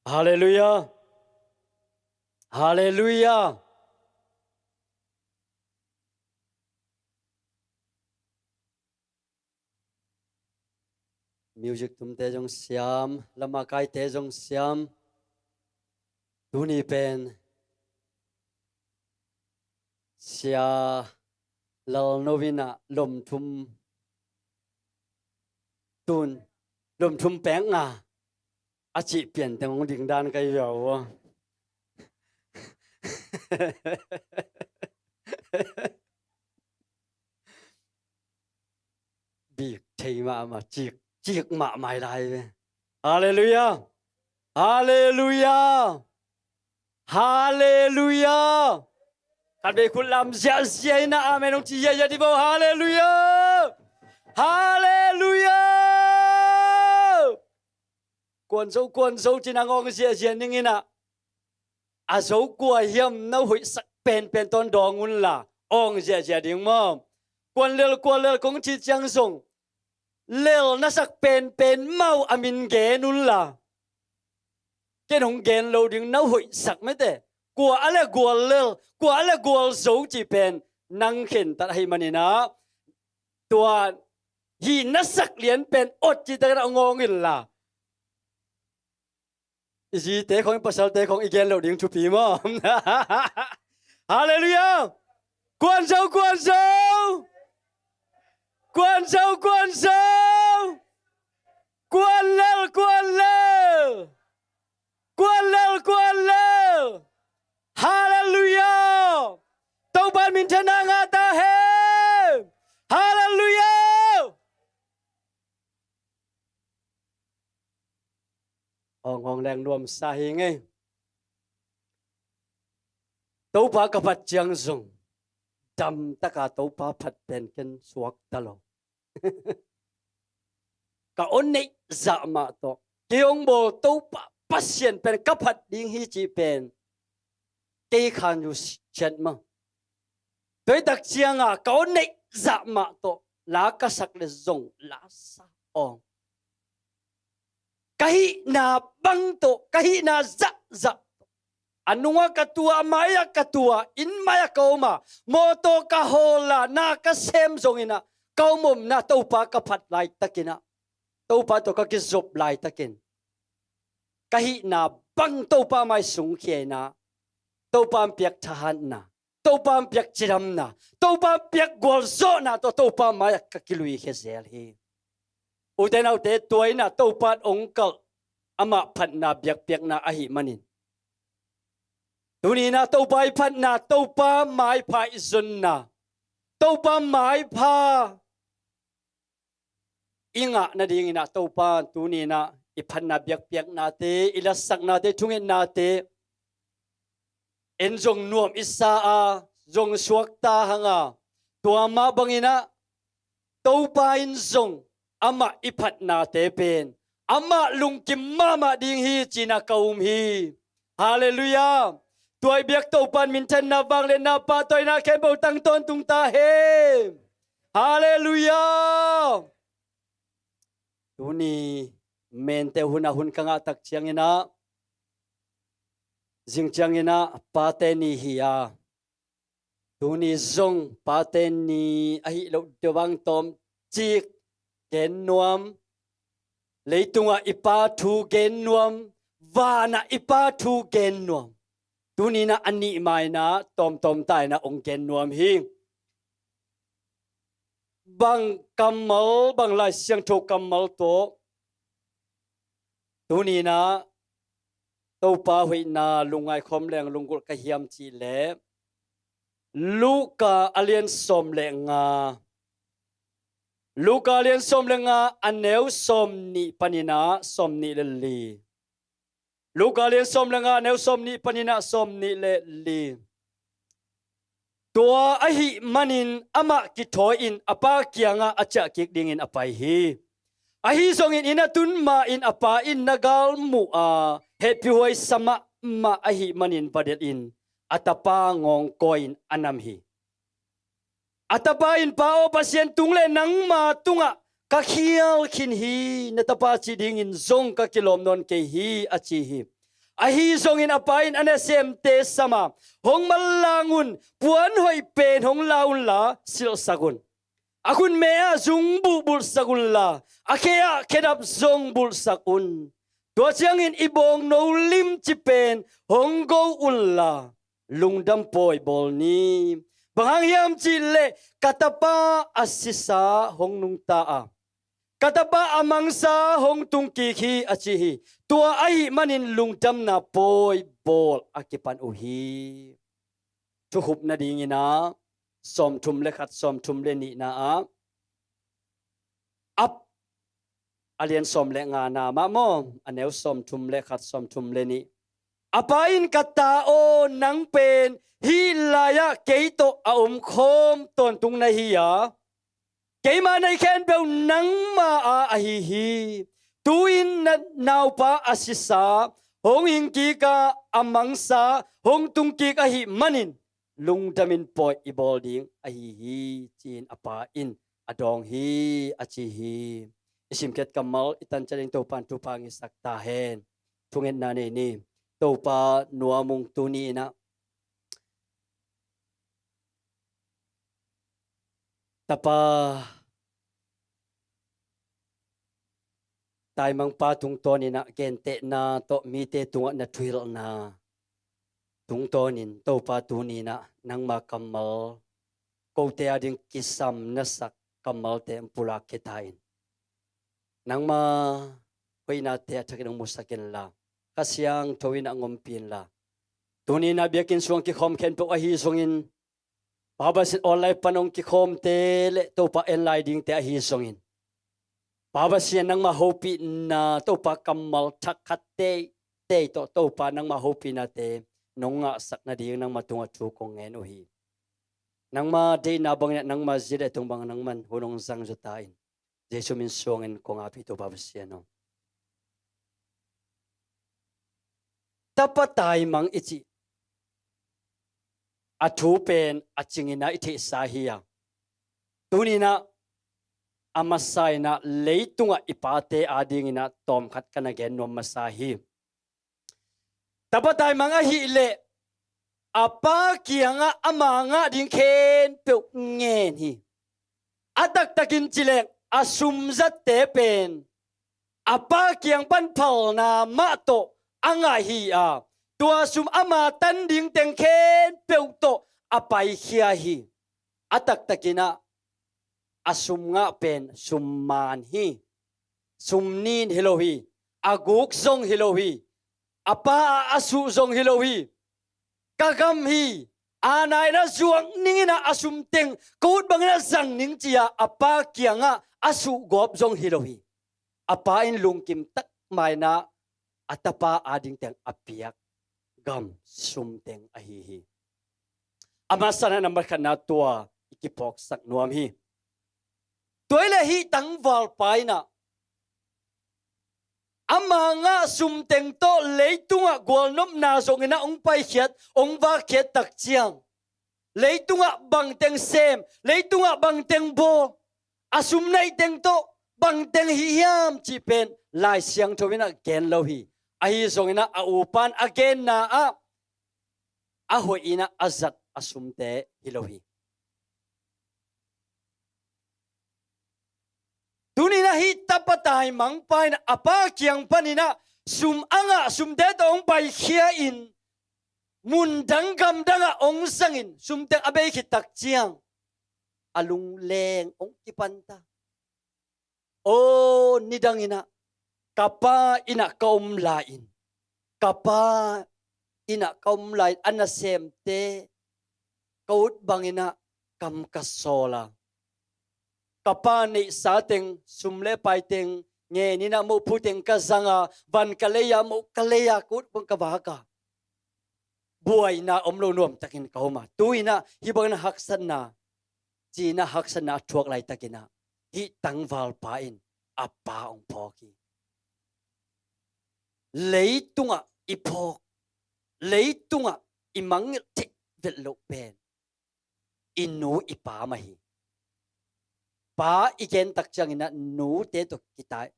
Hallelujah. Hallelujah. Music tum te jong siam, lama kai te jong siam. Tuni pen sia lal novina lom thum tun lom thum peng nga a chi pian teng ding dan kai yo. Bị thầy mà chiếc mạ mày lại. Hallelujah. Hallelujah. Hallelujah. Các bạn cùng làm dạ dạ na amen ông chị dạ dạ đi vào. Hallelujah. Hallelujah. Quan dấu chỉ năng ngon dạ dạ như thế nào. À dấu của hiểm nó hội sắc pen ton đỏ ngun là ông dạ dạ đi mà. Quan lel cũng chỉ chẳng dùng. Lel na sắc pen mau amin ghé nun là. Cái hồng ghé lâu đi nó hội sắc mấy thế. Của alle gua lel, của alle gua dấu chỉ pen năng khen tát hay mani na. Tua hi na sắc liền pen ốt chỉ ta cái ngon là. Gì thế không pasal thế không igen lâu đi chụp phim mà. Hallelujah. Quan dấu. Quan dấu. Quan lel. Hallelujah. Tâu ban mình thân nga ta he. Hallelujah. Hong leng nuam sa hi ngay. Tâu ba ka pat chiang zung. Dam ta ka tâu ba pat pen ken suak ta lo. Ka on nei za ma to. Kiong bo tâu ba pasien pen ka pat ding hi chi pen. Cây khan yu chen ma. Tới đặc chiang à có nệ dạ mạ to lá cá sặc le zong lá sa ong. Kahi na bang to kahi na dạ. Anunga katua maya katua in maya kauma moto ka hola na ka sem zong ina kaumum na topa ka phat lai takina. Topa to ka kizop lai takin. Kahi na bang topa mai sung khie na. Tâu pam piak thahan na, tâu pam piak chiram na, tâu pam piak golzo na to tâu pam maya kakilui hezel hi. Uten au te tuai na tâu pan ongkal ama phat na piak na ahi manin. Tuni na tâu pai phat na tâu pam mai pha izun na, tâu pam mai pha inga na ding na tâu pan tuni na iphan na piak na te ilasak na te thungin na te. En zong nuam isa a zong suak ta hanga tua ma bangina tau pa in zong ama iphat na te pen ama lungkim mama ding hi china kaum hi. Hallelujah. Tuai biak tau pan min than na bang le na pa toy na khen bau tang ton tung ta he. Hallelujah. Tuni men te hun kanga tak chiang ina. Jing chang ina pateni hiya. Tuni zong pateni ahi lo dewang tom chik gen nuam. Leitunga ipa thu gen nuam. Vana ipa thu gen nuam. Tuni na ani mai na tom tai na ong gen nuam hi. Bang kamal bang lai siang tho kamal to. Tuni na tâu pa hui na lungai khom leng lungul ka hiam chi le. Luka alien som le nga. Luka alien som le nga aneu som ni panina som ni le li. Luka alien som le nga aneu som ni panina som ni le li. Tua ahi manin ama ki thoi in apa kianga acha kik dingin apai hi. Ahi songin inatun ma in apa in nagal mu a. Happy hoy sama ma ahi manin padel in atapa ngong koin anam hi. atapa in pao pasien tungle nang ma tunga ka khial khin hi natapa chi ding in zong ka kilom non ke hi achi hi ahi zong in apain anesem te sama hong malangun puan hoi pen hong laun la sil sagun akun mea zung bu bul sagun la akea kedap zong bul sakun to chiang in ibong no lim chi pen hong go un la lungdam poi bol ni banghang hiam chi le katapa asisa hong nung ta a katapa amangsa hong tung ki khi achi hi tua ai manin lungdam na poi bol akipan uhi tu hup na dingina som thum le khat som thum le ni na a up alien som le nga na ma mo aneu som thum le khat som thum le ni apain kata o nang pen hi laya keito a khom ton tung na hi ya keima nei khen be nang ma a hi hi tuin na nau pa asisa hong hing ki ka amangsa hong tung ki ka hi manin lungdamin poi ibol ding a hi chin apa in adong hi achi hi isim ket kamal itan chaling to pan tu pang isak ta hen thungen na ne ni to pa nuamung tu ni na tapa tai mang pa tung to ni na kente na to mi te tung na thwil na tung to nin to pa tu ni na nang ma kamal ko te ading kisam na sak kamal te pula ketain nang ma hoina te thakin musakin la kasyang thowin angom pin la tuni na biakin suang ki khom khen po a hi songin baba sin online panong ki khom te le to pa en lai ding te a hi songin baba sian nang ma hopi na to pa kamal thakhat te to pa nang ma hopi na te nonga sak na ding nang matunga thu kong ngen o hi nang ma de na bang nang ma zide tung bang nang man hunong sang jutain jesu min suangin kong api to baba sian no tapatai mang ichi athu pen achingina ithi sahia tunina amasaina leitunga ipate adingina tom khat kana gen nom masahi tapatai manga hi le apa kianga amanga ding khen pe ngen hi atak takin chile asum zat te pen apa kiang pan phal na ma to anga hi a tua sum ama tan ding teng khen pe to apai khia hi atak takina asum nga pen summan hi sumnin hilohi aguk zong hilohi apa asu zong hilohi kagam hi anai na zuang ningina asum teng kot bangna zang ning chia apa kianga asu gop zong hilohi apa in lungkim tak mai na atapa ading teng apiak gam sum teng ahi hi amasana number kana tua ikipok sak nuam hi toile hi tangwal paina amanga sum teng to leitunga golnom na zongina ong pai khiat ong wa khiat tak chiang leitunga bang teng sem leitunga bang teng bo asum nei teng to bang teng hi hiam chi pen lai siang thowina gen lo hi ahi zongina a upan again na a hoina azat asum te hilohi tunina hi tapatai mangpai na apa kiang panina sum anga sum de tong pai khia in mun dangam danga ong sangin sum te abe khitak chiang alung leng ong kipanta o nidangina kapa ina kaum lain kapa ina kaum lain anasem te kaut bangina kam kasola kapani sateng sumle paiteng nge nina mo puteng kazanga van kaleya mo kaleya kut pang kabaka buai na omlo nom takin kauma tuina hibang na haksan na china haksan na thuak lai takina hi tangwal pain apa ong phoki leitunga iphok leitunga imang te velo pen inu ipa mahi pa igen tak chang ina nu te to kitai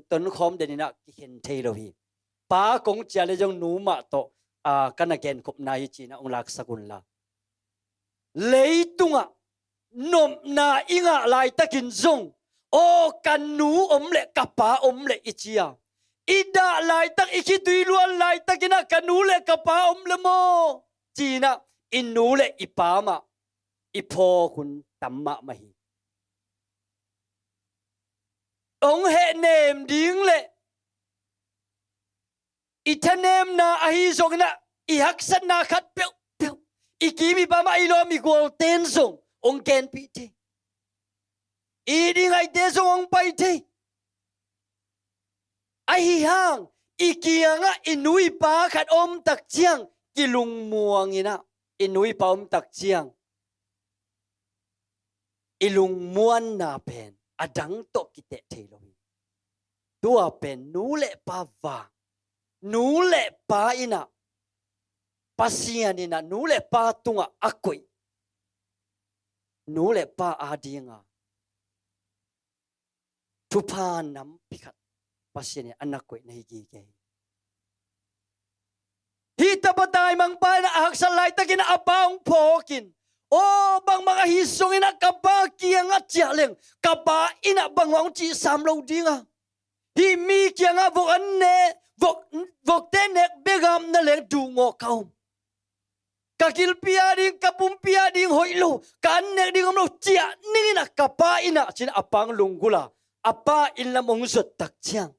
ton khom den ina ki hen thei lo hi pa kong cha le jong nu ma to kana gen khop na hi china ong lak sakun la leitunga nom na inga lai takin zong o kan nu om le kapa om le ichia ida lai tak iki tui luan lai takina kan nu le kapa om le mo china in nu le ipama ipho kun tamma mahi ông hệ nêm điếng lệ itanem na ahi zong na ihak san na khat peu peu ikimi ba ma ilo mi gol ten zong ông ken pi te idi ngai te zong ông pai te ahi hang ikianga inui pa khat om tak chiang kilung muang ina inui pa om tak chiang ilung muan na pen adang to kite thelo tua pen nu le pa va nu le pa ina pasian ina nu le pa tunga akoi nu le pa adinga tupa nam pikat pasian anakoi na higi ke hita patay mang pa na aksalay takin apang pokin o bang mga hisong ina kapa kiang at sialeng kapa ina bang wang chi samlaw dinga himi kiang a vok anne vok tenek begam na leng dungo kaum kakil piading kapum piading hoilo kanek ding amlo chia ningina kapa ina chin apang lunggula apa illa mong zot tak chiang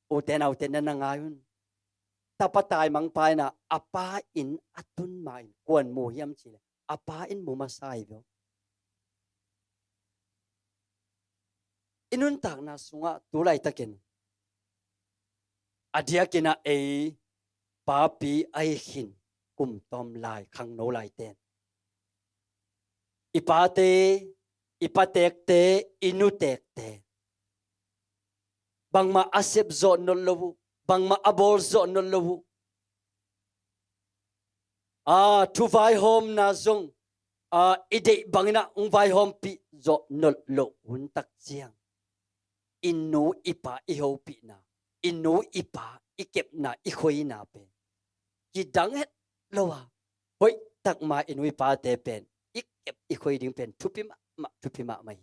o tenaw tenan na ngayon tapatay mang pa na apa in atun main kuan mo hiam chile apa in mo masay yo inun tak na sunga tulay takin adia kina e papi ay hin kum tom lai khang no lai ten ipate ipatek te inutek te bang ma asep zo no lowu bang ma abol zo no lowu tu vai hom na zong ide bangina ung vai hom pi zo no lo hun tak chiang inu ipa i ho pi na inu ipa ikep na i khoi na pe ki dang het lowa hoi tak ma inu ipa te pen ikep i khoi ding pen thupi ma mai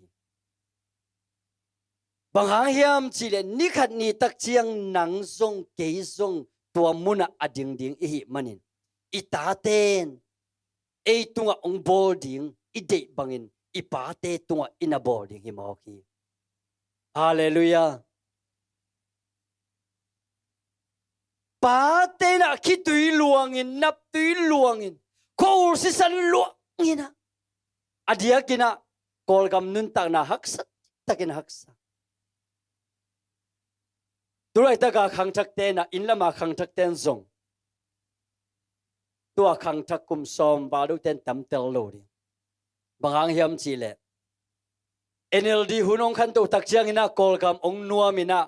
bang hang hiam chi le ni khat ni tak chiang nang zong ke zong tua muna ading ding i hi manin itaten ei tunga ong boarding ide bangin ipate tunga ina boarding hi moki hallelujah pate na kitui luangin nap tui luangin kol si san luangina adia kina kol gam nun tak na haksa takin haksa turai taka khang thak te na inlama khang thak ten zong tua khang thak kum som ba lu ten tam tel lo di bangang hiam chi le NLD hunong khan to tak chiang ina kol gam ong nuamina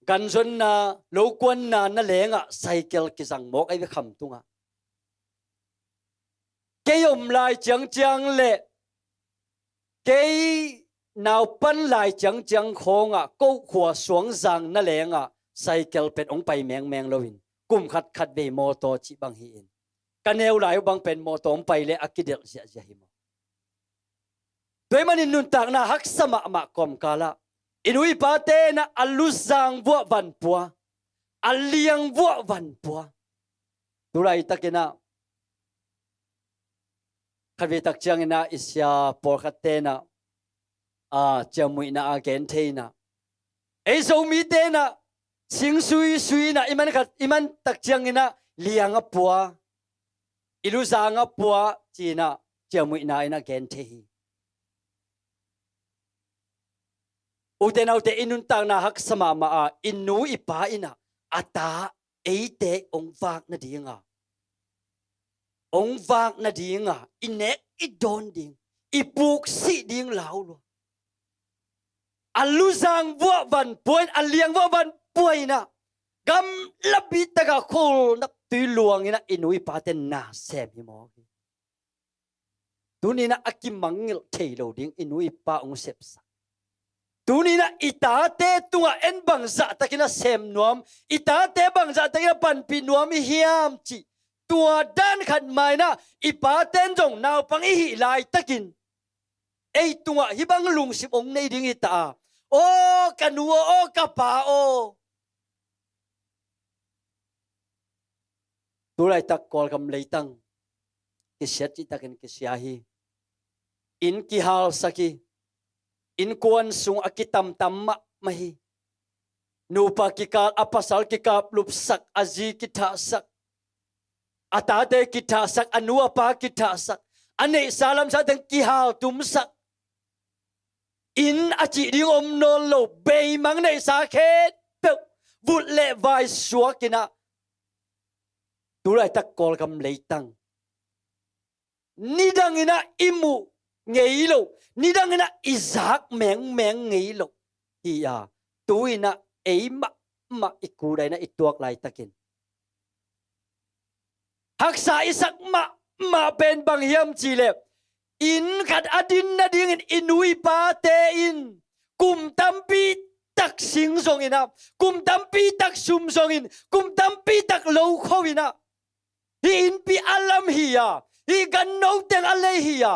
ganzon na lo kwan na lenga cycle ki sang mok ai kham tunga ke yom lai chang le ke nào pan lai chang khonga ko khwa suang zang na lenga cycle pet ong pai meng lovin kum khat be moto chi bang hi in kaneu lai bang pen moto ong pai le akidel sia hi mo toy manin nun tak na hak sama ma kom kala inui pa te na aluzang bua van pua aliang bua van pua turai takina khavi tak chang ina isya por khatte na chamui na again the na ei so mi te na sing sui na iman tak chang ina liang a pua iluzang a pua china chamui na ina again the uten autte inun tang na hak sama ma inu ipa ina ata eite ong vak na dinga ine idon ding ipuk si ding lau lo aluzang bua van point aliang bua van poina gam labi taga khol na tui luang ina inu ipa ten na sem hi mo tu tunina akimangil thelo ding inui pa ong sepsa tunina itate tunga en bangza takina sem nuam itate bangza takina panpi nuam hiam chi tua dan khat mai na ipa ten jong naw pang hi lai takin ei tunga hibang lung sip ong nei ding ita o kanuo o kapa o tulai tak kol kam leitang ki set chi takin ki siahi in ki hal saki in kuan sung akitam tamma mahi nupa ki kal apasal ki kap lup sak azi ki tha sak atate ki tha sak anua pa ki tha sak ane salam sa tang ki hal tum sak in achi ding om non lo be mang nei sa khet pe vut le vai suak kina tulai tak kol kam leitang nidangina imu ngeilo nidangina izak meng ngeilo hiya tuina eima ma ikurai na ituak lai takin haksa isak ma pen bang hiam chile in khat adin na ding in inui pa te in kum tampi tak sing song ina kum tampi tak sum song in kum tampi tak lo khowina hi in pi alam hiya hi gan no teng ale hiya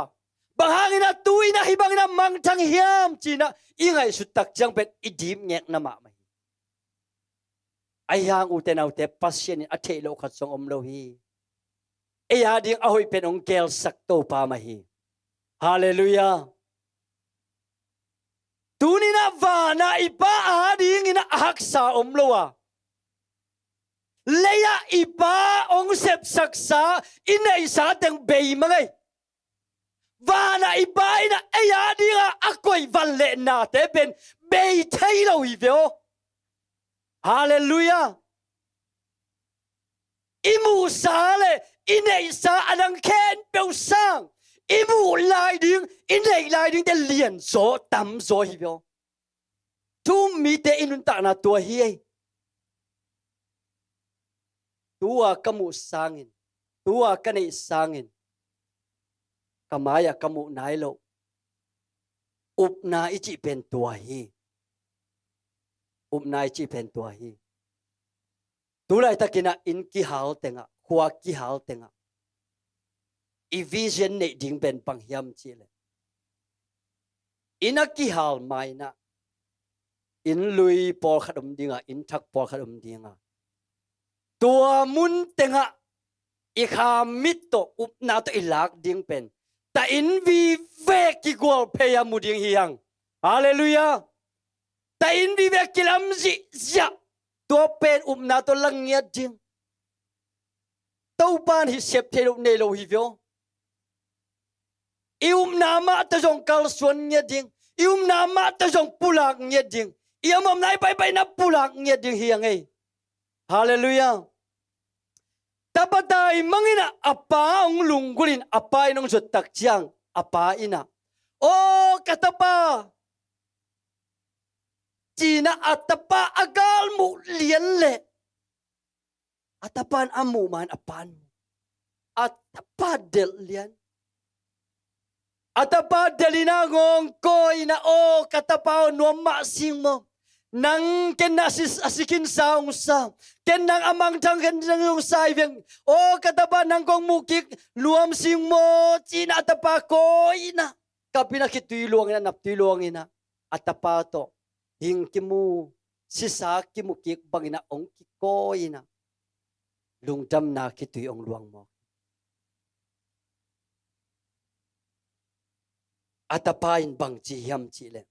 bahangina tuina hibangina mangthang hiam china ingai sutak jang pet idim ngek na ma mai ayang uten autte pasien a thelo khat song om lo hi eya ding ahoi pen ong kel sak to pa ma hi hallelujah tunina vana ipa ading ina haksa om lo wa leya ipa ong sep saksa ina isa teng bei mangai vana ipa ina eya dinga akoi valle na te ben bei thailo hi veo hallelujah imu sale ina isa anang khen peu sang imu lai ding inei lai ding te lian zo tam zo hi veo tu mi te inun ta na tua hi tua kamu sangin tua kanei sangin kamaya kamu nailo upna ichi pen tua hi upna ichi pen tua hi tulai takina in ki hal tenga khwa ki hal tenga i vision ne ding pen pang hiam chile ina ki hal mai na in lui por khadum dinga in thak por khadum dinga tua mun tenga i kha mit to upna to ilak ding pen ta in vi ve ki gol pheya mu ding hiang hallelujah ta in vi ve kilam ji ja to pen upna to langya ding tau pan hi sep thelo ne lo hi vyo ium nama ta jong kal suan nya ding ium nama ta jong pulak nya ding iamam nai pai na pulak nya ding hiang ei hallelujah tapatai mangina apa ong lunggurin apa inong jotak chiang apa ina o katapa China atapa agal mu lian le atapan amu man apan atapa del lian atapa delina ngong ko ina o katapa no ma sing mo nang ken asis asikin saung sa ken nang amang thang ken nang yung sai veng o katapa nang kong mukik luam sing mo China atapa ko ina kapina kitui luang ina naptui luang ina atapa to hing kimu sisa kimukik bangina ong kiko ina lungdam na kitui ong luang mo atapain bang chi hiam chi le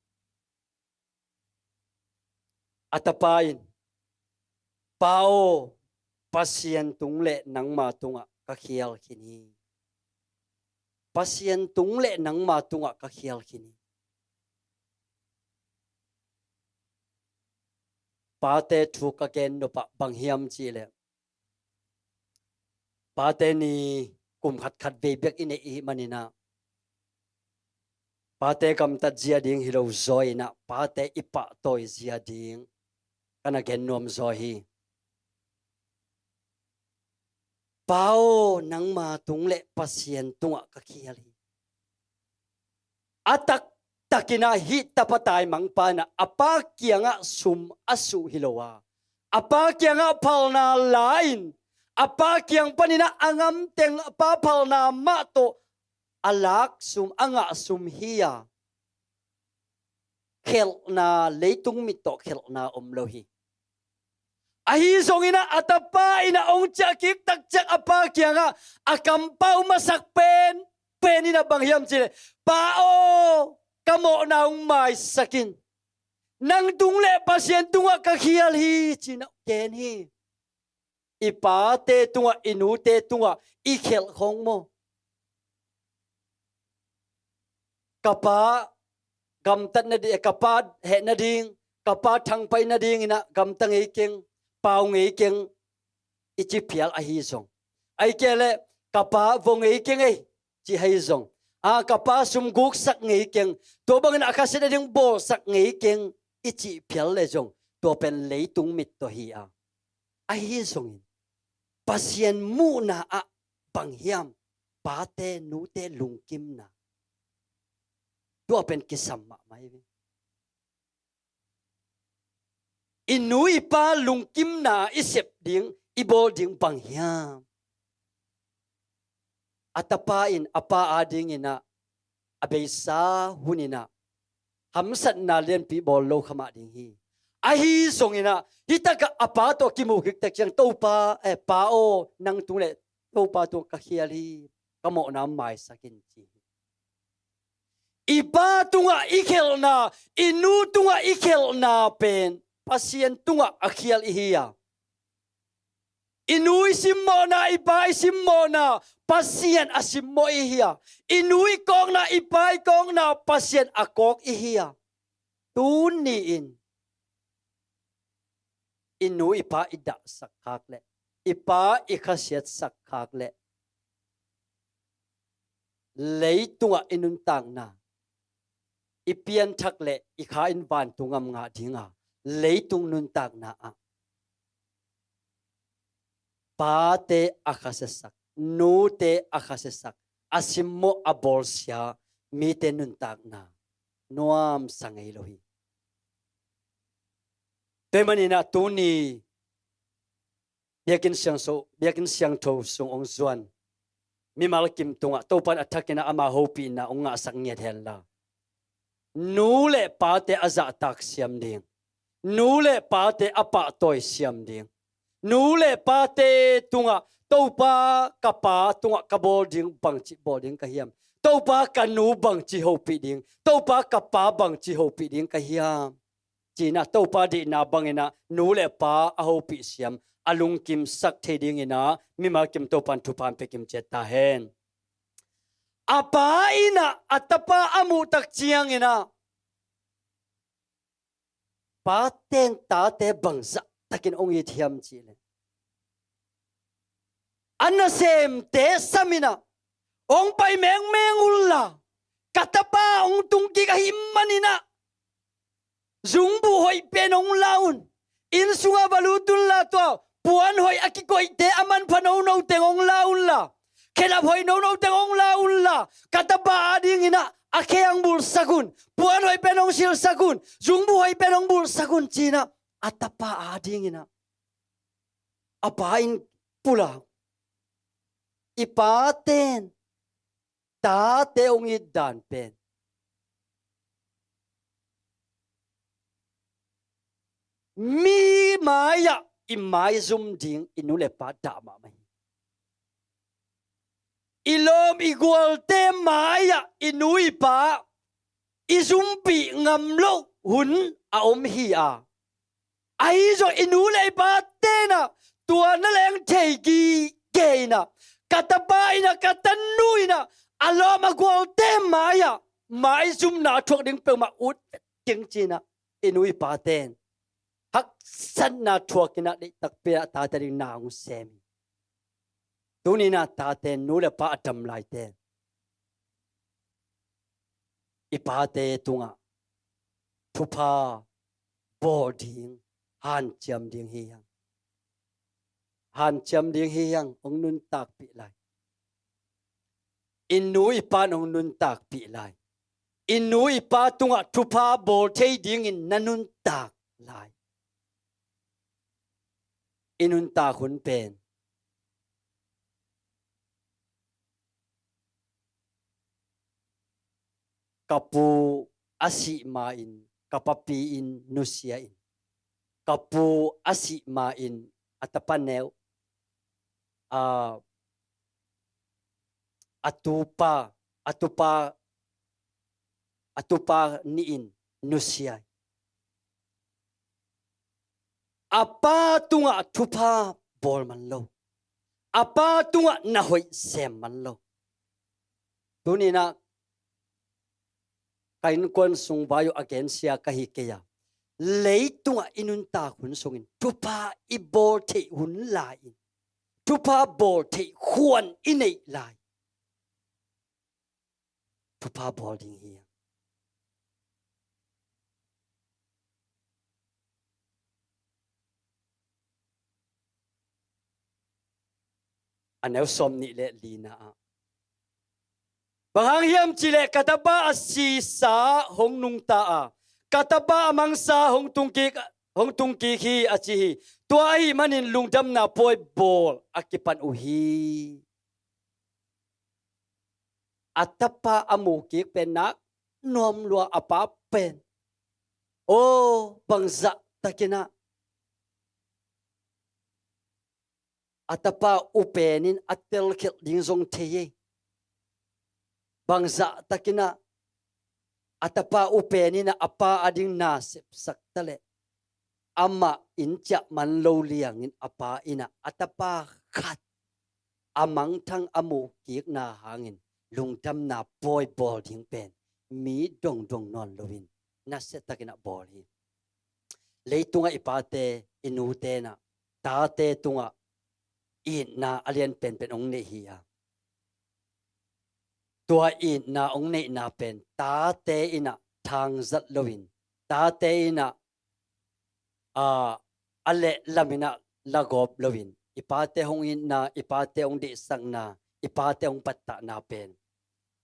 atapain pao pasien tung le nang ma tunga ka khial khini pasien tung le nang ma tunga ka khial khini pate thu ka ken no pa bang hiam chi le pate ni kum khat ve bek ine i manina pate kam ta zia ding hilo zoina pate ipa toy zia ding kana gen nom zo hi pao nang ma tung le pasien tunga ka khial hi atak takina hi tapatai mangpana apa kianga sum asu hilowa apa kianga palna lain apa kiang panina angam teng apa palna ma to alak sum anga sum hiya khel na leitung mit to khel na omlohi ahi zongina atapa ina ong chakik tak chak apa kianga akampau masak penina banghiam chile pa o kamo na ong mai sakin nang tungle pasien tunga kakhial hi china ken hi ipa te tunga inu te tunga ikhel khong mo kapa gam tat na di kapa he na ding kapa thang pai na ding ina gam tang ei keng pau ngei keng ichi pial a hi zong ai kele kapa vong ei keng ei chi hai zong a kapa sum guk sak ngei keng to bangin akase na ding bo sak ngei keng ichi pial le zong to pen leitung mit to hi a hi zong pasien mu na a panghiam pa te nu te lungkim na to pen kisam ma mai inui pa lungkim na isep ding ibol ding panghiam atapa in apa ading ina abesa hunina hamsat na len pi bol lo khama ding hi ahi songina hitaka apa to kimu hik tak chang topa e pa o nang tule topa to ka khiali kamo na mai sakin chi ipa tunga ikhel na inu tunga ikhel na pen pasien tunga akhial ihia inui simmo na ipai simmo na pasien asimmo ihia inui kong na ipai kong na pasien akok ihia tuni in inui ipa ida sakak le ipa ikhasiat sakak le leitunga inun tang na ipian thak le ikha in van tungam nga dinga leitung nun tak na a pa te akhasesak nu te akhasesak asimmo abolsia mi te nun tak na nuam sangai lohi te manina tuni biakin siang tho sung ong zuan mi malkim tunga topan athakina ama hopi na onga sangnget hella nu le pa te aza tak siam ding nu le pa te apa toy siam ding nu le pa te tunga topa kapa tunga kabol ding bang chi bol ding ka hiam topa kanu bang chi ho pi ding topa kapa bang chi ho pi ding ka hiam china topa di na bangena nu le pa a ho pi siam alung kim sak the ding ina mima kim topan thupan pe kim chet ta hen apa ina atapa amu tak chiang ina pa teng ta te bangza takin ong i thiam chi le anna sem te samina ong pai meng meng ulla katapa ong tung ki ka himmanina zungbu hoi pen ong laun in sunga balutul la to puan hoi akikoi te aman phanou no teng ong laun la khelap hoi no no teng ong laun la katapa ading ina akheang bul sakun puan hoi penong sil sakun zungbu hoi penong bul sakun china atapa ading ina apain pula ipaten ta te ong idan pen mi maya imai zum ding inule pa da ma mai ilom igual te maya inui pa izumpi ngamlo hun a hi a ai zo inule pa te na tua na leng thei ki ke na katapa ina katanu ina alom igual te maya mai zum na thok ding pe ma ut ting china inui pa ten hak san na thok ina de tak pe ta ta ding na ngu sem tunina ta te nu le pa atam lai te ipa te tunga thupa boarding han cham ding hi yang han cham ding hi yang ong nun tak pi lai in nu ipa ong nun tak pi lai inu ipa tunga thupa bol thei ding in nanun tak lai inun ta hun pen kapu asi ma in kapapi in nusia in kapu asi ma in atapaneu atupa ni in nusia apa tunga thupa bol man lo apa tunga na hoi sem man lo tunina kain kon sung bayo agensia kahi keya leitunga inun ta hun sungin thupa I bol the hun lai thupa bol the huan inei lai thupa bol ding hi aneu som ni le lina bahang hiam chile kataba asi sa hong nung ta kataba amang sa hong tungki hi achi hi tua hi manin lungdam na poi bol akipan uhi atapa amuki penak nom lua apa pen o bangza takina atapa upenin atel khel ding zong theye bangza takina atapa upenina apa ading nasip saktale ama incha man lo liang in apa ina atapa khat amang thang amu kiek na hangin lungtam na boy bol ding pen mi dong non lovin na se takina bol hi leitunga ipate inute na tate tunga in na alien pen ong ne hi tua in na ong nei na pen ta te ina thang zat lovin ta te ina ale lamina lagop lovin ipate hong in na ipate ong de sang na ipate ong patta na pen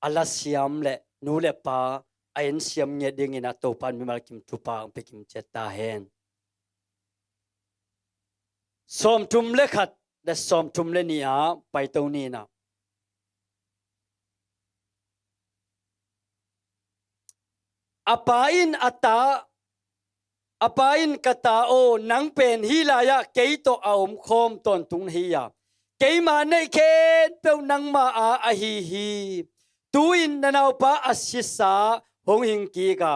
ala siam le nu le pa ain siam nge ding ina to pan mi mal kim thupa ong pe kim cheta hen som tum le khat da som tum le ni pai to ni na apain kata o nang pen hilaya keito aom khom ton tung hiya keima nei ken pe nang ma a hi tuin nanau pa asisa hong hing ki ga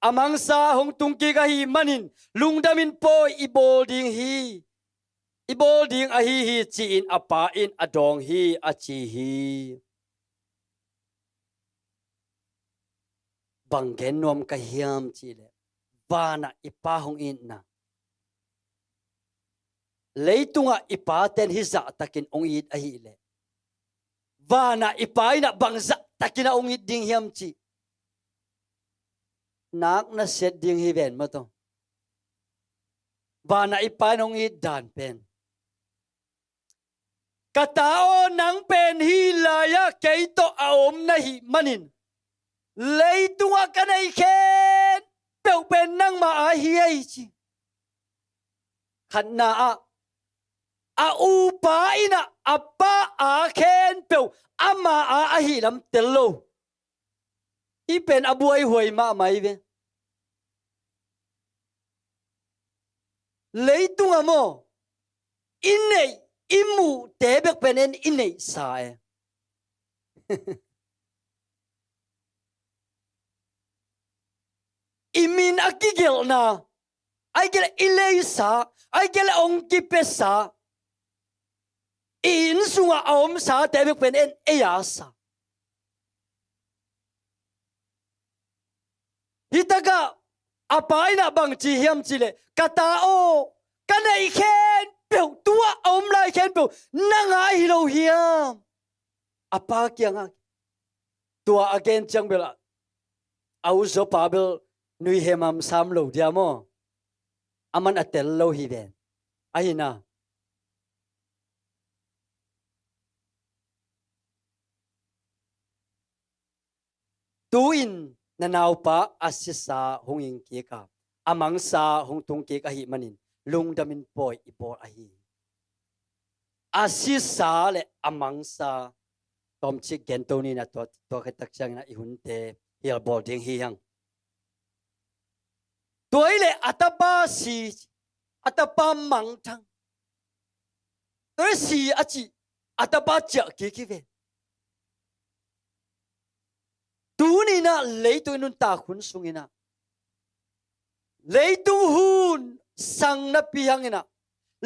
amang sa hong tung ki ga hi manin lungdamin po ibolding a hi chi in apa in adong hi achi hi banggen nom ka hiam chi le vana ipa hong in na leitunga ipa ten hi za takin ong it a hi le vana ipa ina bangza takina ong it ding hiam chi nak na set ding hi ven ma to vana ipa ong it dan pen katao nang pen hi la ya keito aom na hi manin leitunga kanai khen peu pen nang ma a hi ai chi khanna a u pa ina apa a khen peu ama a hi lam tello I pen abuai hoi ma mai ve leitunga mo inei imu tebek penen inei sae imin akigel na ay gel ilesa ay gel ong kipesa in sunga om sa tebek penen eyasa hitaga apai na bang chi hiam chile katao kanai khen peu tua om lai khen peu nanga hilo hiam apa kianga tua again chang bela au zo pabel nui hemam sam lo diamo aman atel lo hi ben aina tuin nanau pa asisa honging ki ka amang sa hong tung ki ka hi manin lungdamin poi ipor ahi asisa le amang sa tom chi gentoni na to ka takchang na ihunte hial boarding hi hang toile atapa si atapa mang thang toile si achi atapa cha ki ve tu ni na leitu nun ta khun sungina leitu hun sang na piangina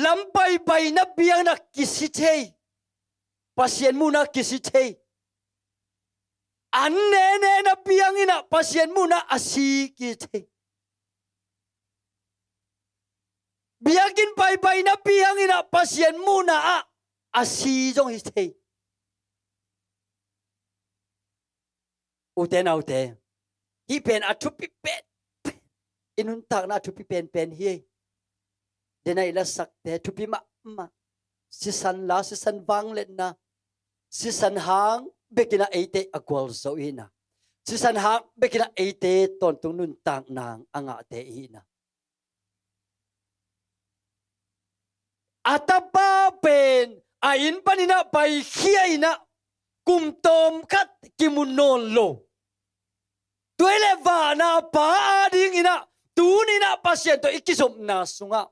lampai pai na piang na kisithei pasien mu na kisithei anne ne na piangina pasien mu na asi kisithei biakin pai pai na piangina pasien mu na asi jong hithei uten autte hi pen athupi pet inun tak na thupi pen hi denai la sakte thupi ma si san wang let na si san hang bekina eite akwal zo ina si san hang bekina eite ton tung nun tak nang anga te ina atapa pen ain panina pai khiaina kumtom khat kimunon lo tuile va na pa ding ina tuni na pasien to ikisom na sunga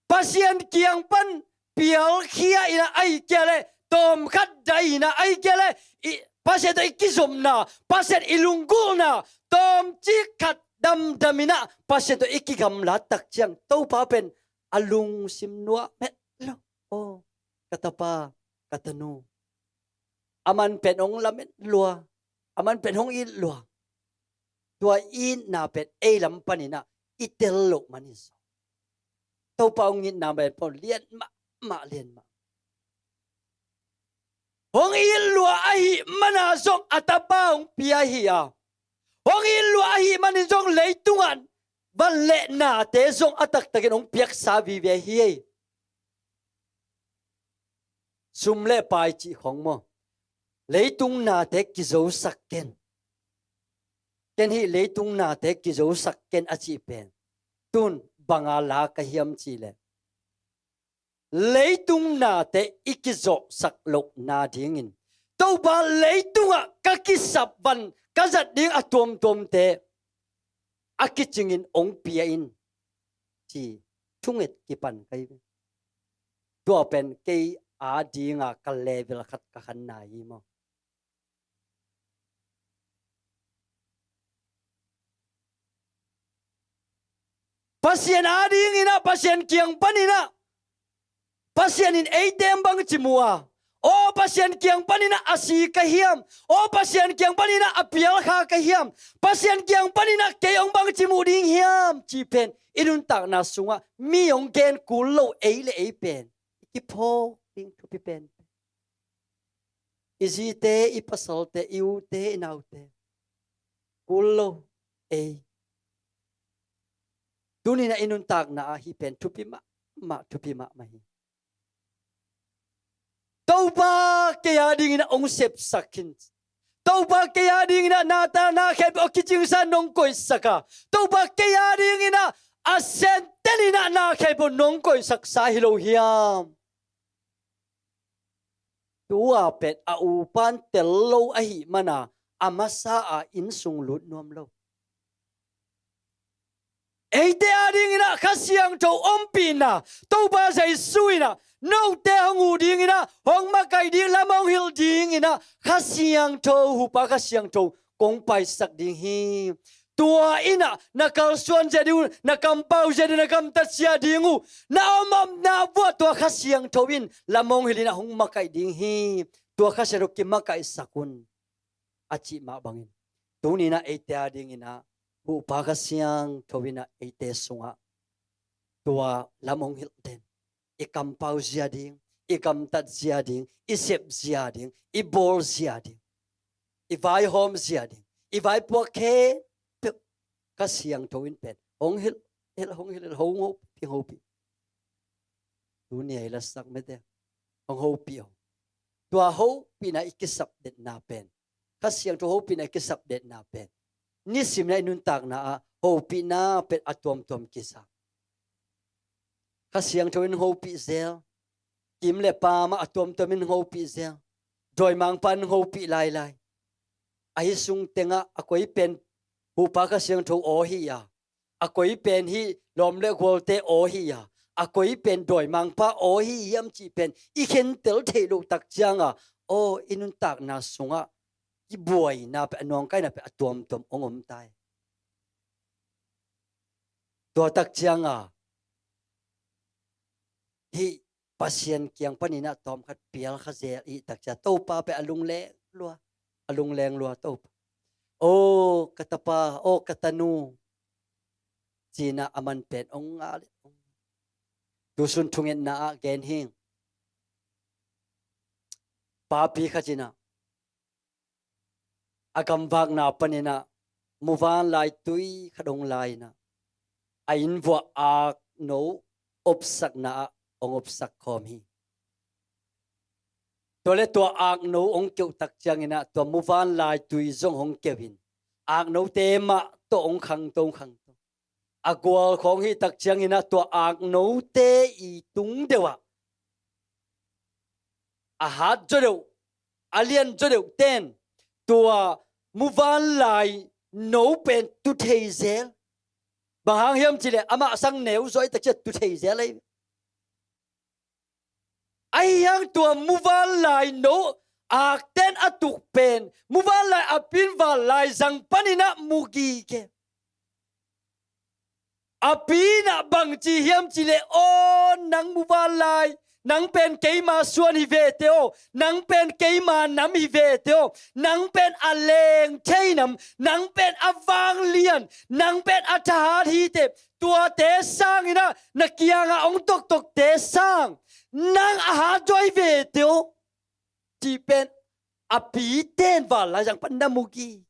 pasien kiang pan pial khia ina ai kele tom khat dai na ai kele pasien to ikisom na pasien ilungul na tom chi khat damina pasien to ikigam la tak chiang to pa pen alung simnua met lo o katapa katanu aman penong lamet lua aman penong il lua tua in na pet e lam panina itel lo manis to paung in na ben pon lien ma lien ma hong il lua ahi mana zong atapaung pia hi a hong il lua ahi manin zong leitungan van le na te zong atak takin ong piak sa vi ve hi sum le pai chi khong mo leitung na te ki zo sak ken hi leitung na te ki zo sak ken achi pen tun bangala ka hiam chi le leitung na te ikizo sak lok na dingin to ba leitunga ka kisap ban ka zat ding atom tom te akichingin ong pia in chi thunget ki pan kai to pen ke a dinga ka level khat ka khan na hi mo pasien ading ina pasien kiang panina pasien in eitem bang chimua o pasien kiang panina asi ka hiam o pasien kiang panina apial kha ka hiam pasien kiang panina keong bang chimu ding hiam chi pen inun tak na sunga mi ong gen kulo eile e pen ki pho ding thu pi pen izite ipasalte iute inaute kulo e tunina inun tak na hi pen thupi ma thupi ma hi toba ke ading na ong sep sakin toba ke ading na nata na khep okijing sa nong koi saka toba ke ading na asen telina na khep nong koi sak sa hilo hiam tua pet a upan tello a hi mana amasa a insung lut nom lo eite ading ina khasiang tho ompina toba sai suina no te hongu ding ina hong makai ding lamong hil ding ina khasiang tho hupa khasiang tho kong pai sak ding hi tua ina nakal suan jadi nakam pau jadi nakam tatsia dingu na omam na buat tua khasiang tho in lamong hilina hong makai ding hi tua khasero ki makai sakun achi ma bangin tunina eite ading ina hu pagasiang thowina eite sunga tua lamong hilten ikam pau ziading ikam tat ziading isep ziading ibol ziading ivai hom ziading ivai poke kasiang thowin pen hong hil hong ho pi ho pi dunia ila sak mete hong ho pi tua ho pi na ikisap det na pen khát xiang cho hậu pi na cái sập đệt na pen ni sim na inun tak na hậu pi na pet atom tom kisa khát xiang cho in hậu pi zel kim le pa ma atom tom in hậu pi zel doi mang pan hậu pi lai lai ai sung tenga akoi pen hu pa khát xiang cho o hi ya akoi pen hi lom le gol te o hi ya akoi pen doi mang pa o hi yam chi pen I khen tel thei lu tak chang a o inun tak na sunga ki buai na pe anong kai na pe atom tom ongom tai to tak chang a hi pasien kyang panina tom khat pial kha zel I tak cha to pa pe alung leng lua to o katapa o katanu china aman pen ong nga tu sun thungen na gen hing papi khachina agam vak na panina muwan lai tui khadong lai na ain vo a no opsak na ong opsak khom hi tole to ak no ong keu tak changina to muwan lai tui zong hong kevin ak no te ma to ong khang agwal khong hi tak changina to ak no te I tung dewa a hat jodeu alien jodeu ten tua muwan lai no pen tu thei zel bahang hiam chile ama sang neu zoi tak chet tu thei zel ai ai yang tua muwan lai no ak ten atuk pen muwan lai apin wa lai zang panina mugi ke apina bang chi hiam chile o nang muwan lai nang pen keima suan hi ve teo nang pen keima nam hi ve teo nang pen aleng theinam nang pen awang lian nang pen athahat hi te tua te sang ina nakianga ong tok tok te sang nang aha joy ve teo ti pen api ten va la jang pan namugi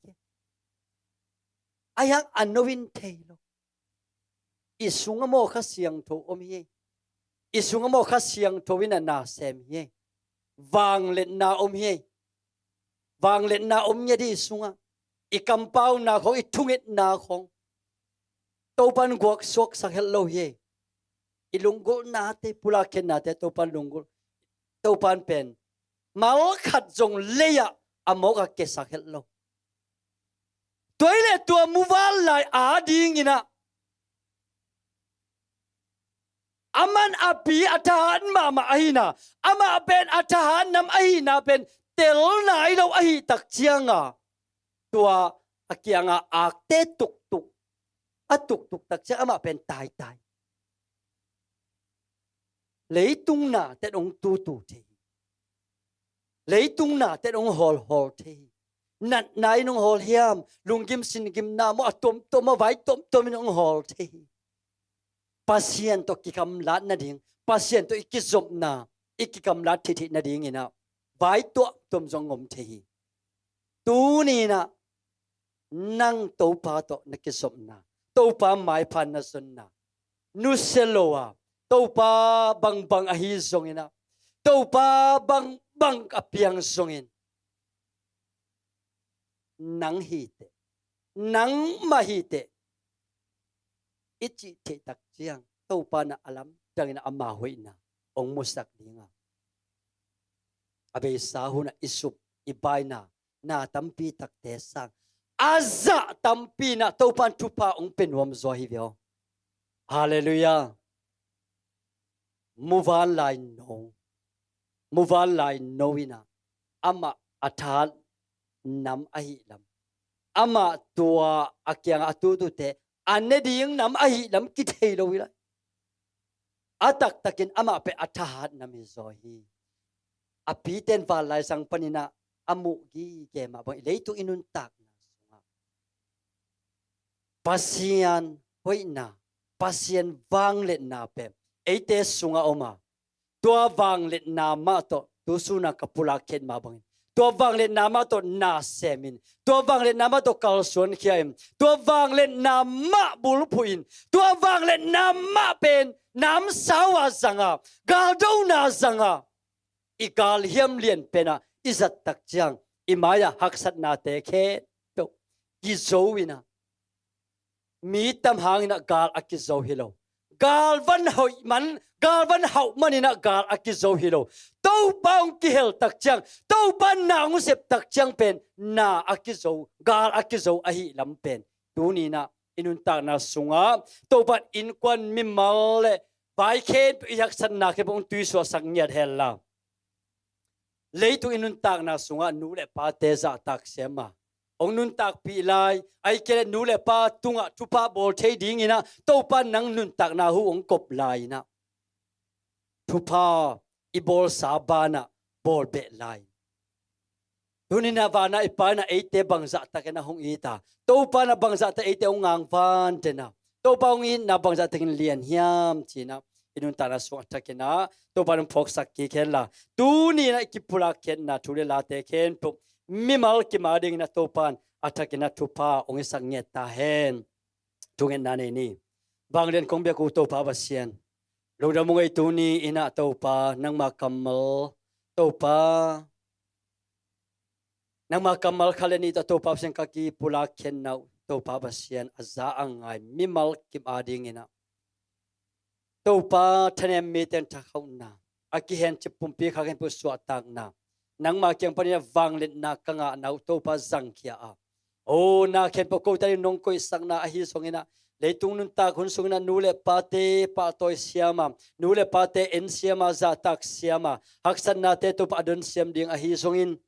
ayang anowin thailo isunga mo kha siang tho om hi isunga mo kha siang tho wina na sem hi wang let na om hi wang let na om nya di sunga ikampau na khong ithungit na khong topan guak sok sang hello hi ilunggol na te pula ken na te topan lunggol topan pen mal khat jong leya amoka ke sak hello toile tua muwal lai a ding ina aman api atahan mama ahina ama ben atahan nam ahina ben tel nai lo ahi tak chianga tua akianga akte tuk tuk atuk tuk tak cha ama ben tai tai leitung na te dong tu tu the leitung na te dong hol hol the nat nai nong hol hiam lungkim sin kim na mo atom to ma vai tom tom nong hol the pasien to kikam lat na ding pasien to ikizom na ikikam lat thi na ding ina vai to tom jong ngom the tu ni na nang to pa to nakizom na to pa mai phan na sun na nu seloa to pa bang bang ahi zong ina to pa bang bang apiang zong in nang hi te nang ma hi te ichi te tak chiang to pa na alam tangina ama hoina ong musak dinga abe sa huna isup ibaina na tampi tak te sang aza tampi na to pan tupa ong penwam zo hi vio hallelujah muwan lai no ina ama athan nam ahi lam ama tua akyang atu tu te anne ding nam ahi lam ki thei lo ila atak takin ama pe athahat nami zo hi api ten va lai sang panina amu gi ke ma bang leitu inun tak na sunga pasian hoina pasien wang let na pe eite sunga oma tua wang let na ma to tu suna kapula ken ma bang tua wang let na ma to na semin tua wang let na ma to kalson khiaim tua wang let na ma bul phuin tua wang let na ma pen nam sawa zanga gal do na zanga igal hiam lien pena izat tak chiang imaya haksat na te khe pe ki zo ina mi tam hangina gal akizo hilo gal van hau manina gal akizo hilo to paung ki hel tak chang to ban na ngu sep tak chang pen na akizo gal akizo ahi lam pen tu ni na inun ta na sunga to ban in kwan mi mal le bai khen yak san na ke bong tui so sang nyat hel la leitu inun ta na sunga nu le pa te za tak sema ông nun tak pi lai ai kele nu le pa tunga tupa bol thei ding ina to pa nang nun tak na hu ong kop lai na tupa i bol sabana bol be lai tunina vana ipa na ate bangza takena hong ita to pa na bangza ta ate ong ang van tena to pa ong in na bangza takin lian hiam china inun ta na so takena to pa ng phok sak ki khela tu ni na kipula khen na thule la te khen pu mimal ki mading na topan atakina tupa ong isang nget ta hen tungen na ni banglen kong bia ku topa basian lo da mungay tuni ina topa nang makamal topa nang makamal khaleni ta topa sen kaki pula khen na topa basian aza angai mimal ki mading ina topa thanem meten tha khauna aki hen chipumpi khagen pu swatang na nang ma kyang pania wanglet na kanga nau to pa zang khia a o na khen po ko tari nong ko sang na hi songina leitung nun ta khun sungna nule pate pa toy siama nule pate en siama za tak siama haksan na te to pa don siam ding a hi songin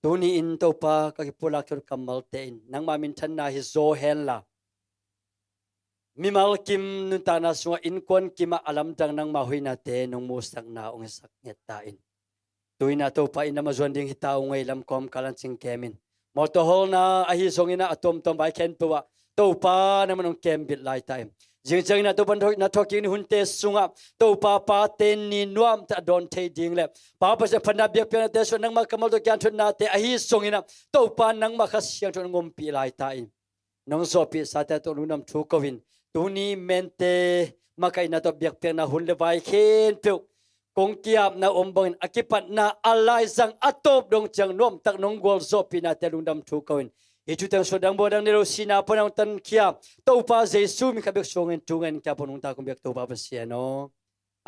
tuni in to pa ka pula kyur kamal te in nang ma min than na hi zo hen la mimal kim nun ta na sunga in kon kima alam dang nang ma huina te nong mo sang na ong sak nget ta in tuina to pa ina mazon ding hitaw ngay lam kom kalan sing kemin motohol na ahi songina atom tom bai ken puwa to pa naman ong kem bit lai time jing na to ban na talking ni hunte sunga to pa ten ni nuam ta don te ding le pa sa phana bia pe na te so nang ma kamal to kyan thun na te ahi songina to pa nang ma khas siang thun ngom pi lai ta in nong so pi sa ta to lunam thu kovin tuni mente makai na to biak pe na hun le vai khen pe kong kiam na ombong akipat na alai sang atop dong chang nom tak nong gol so pina telundam thu kawin itu tang sodang bodang nero sina ponang tan kia to pa jesu mi kabek songen tungen kya ponung ta kumbek to pa pasiano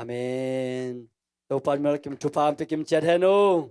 amen to pa mel kim tu pa am kim chat heno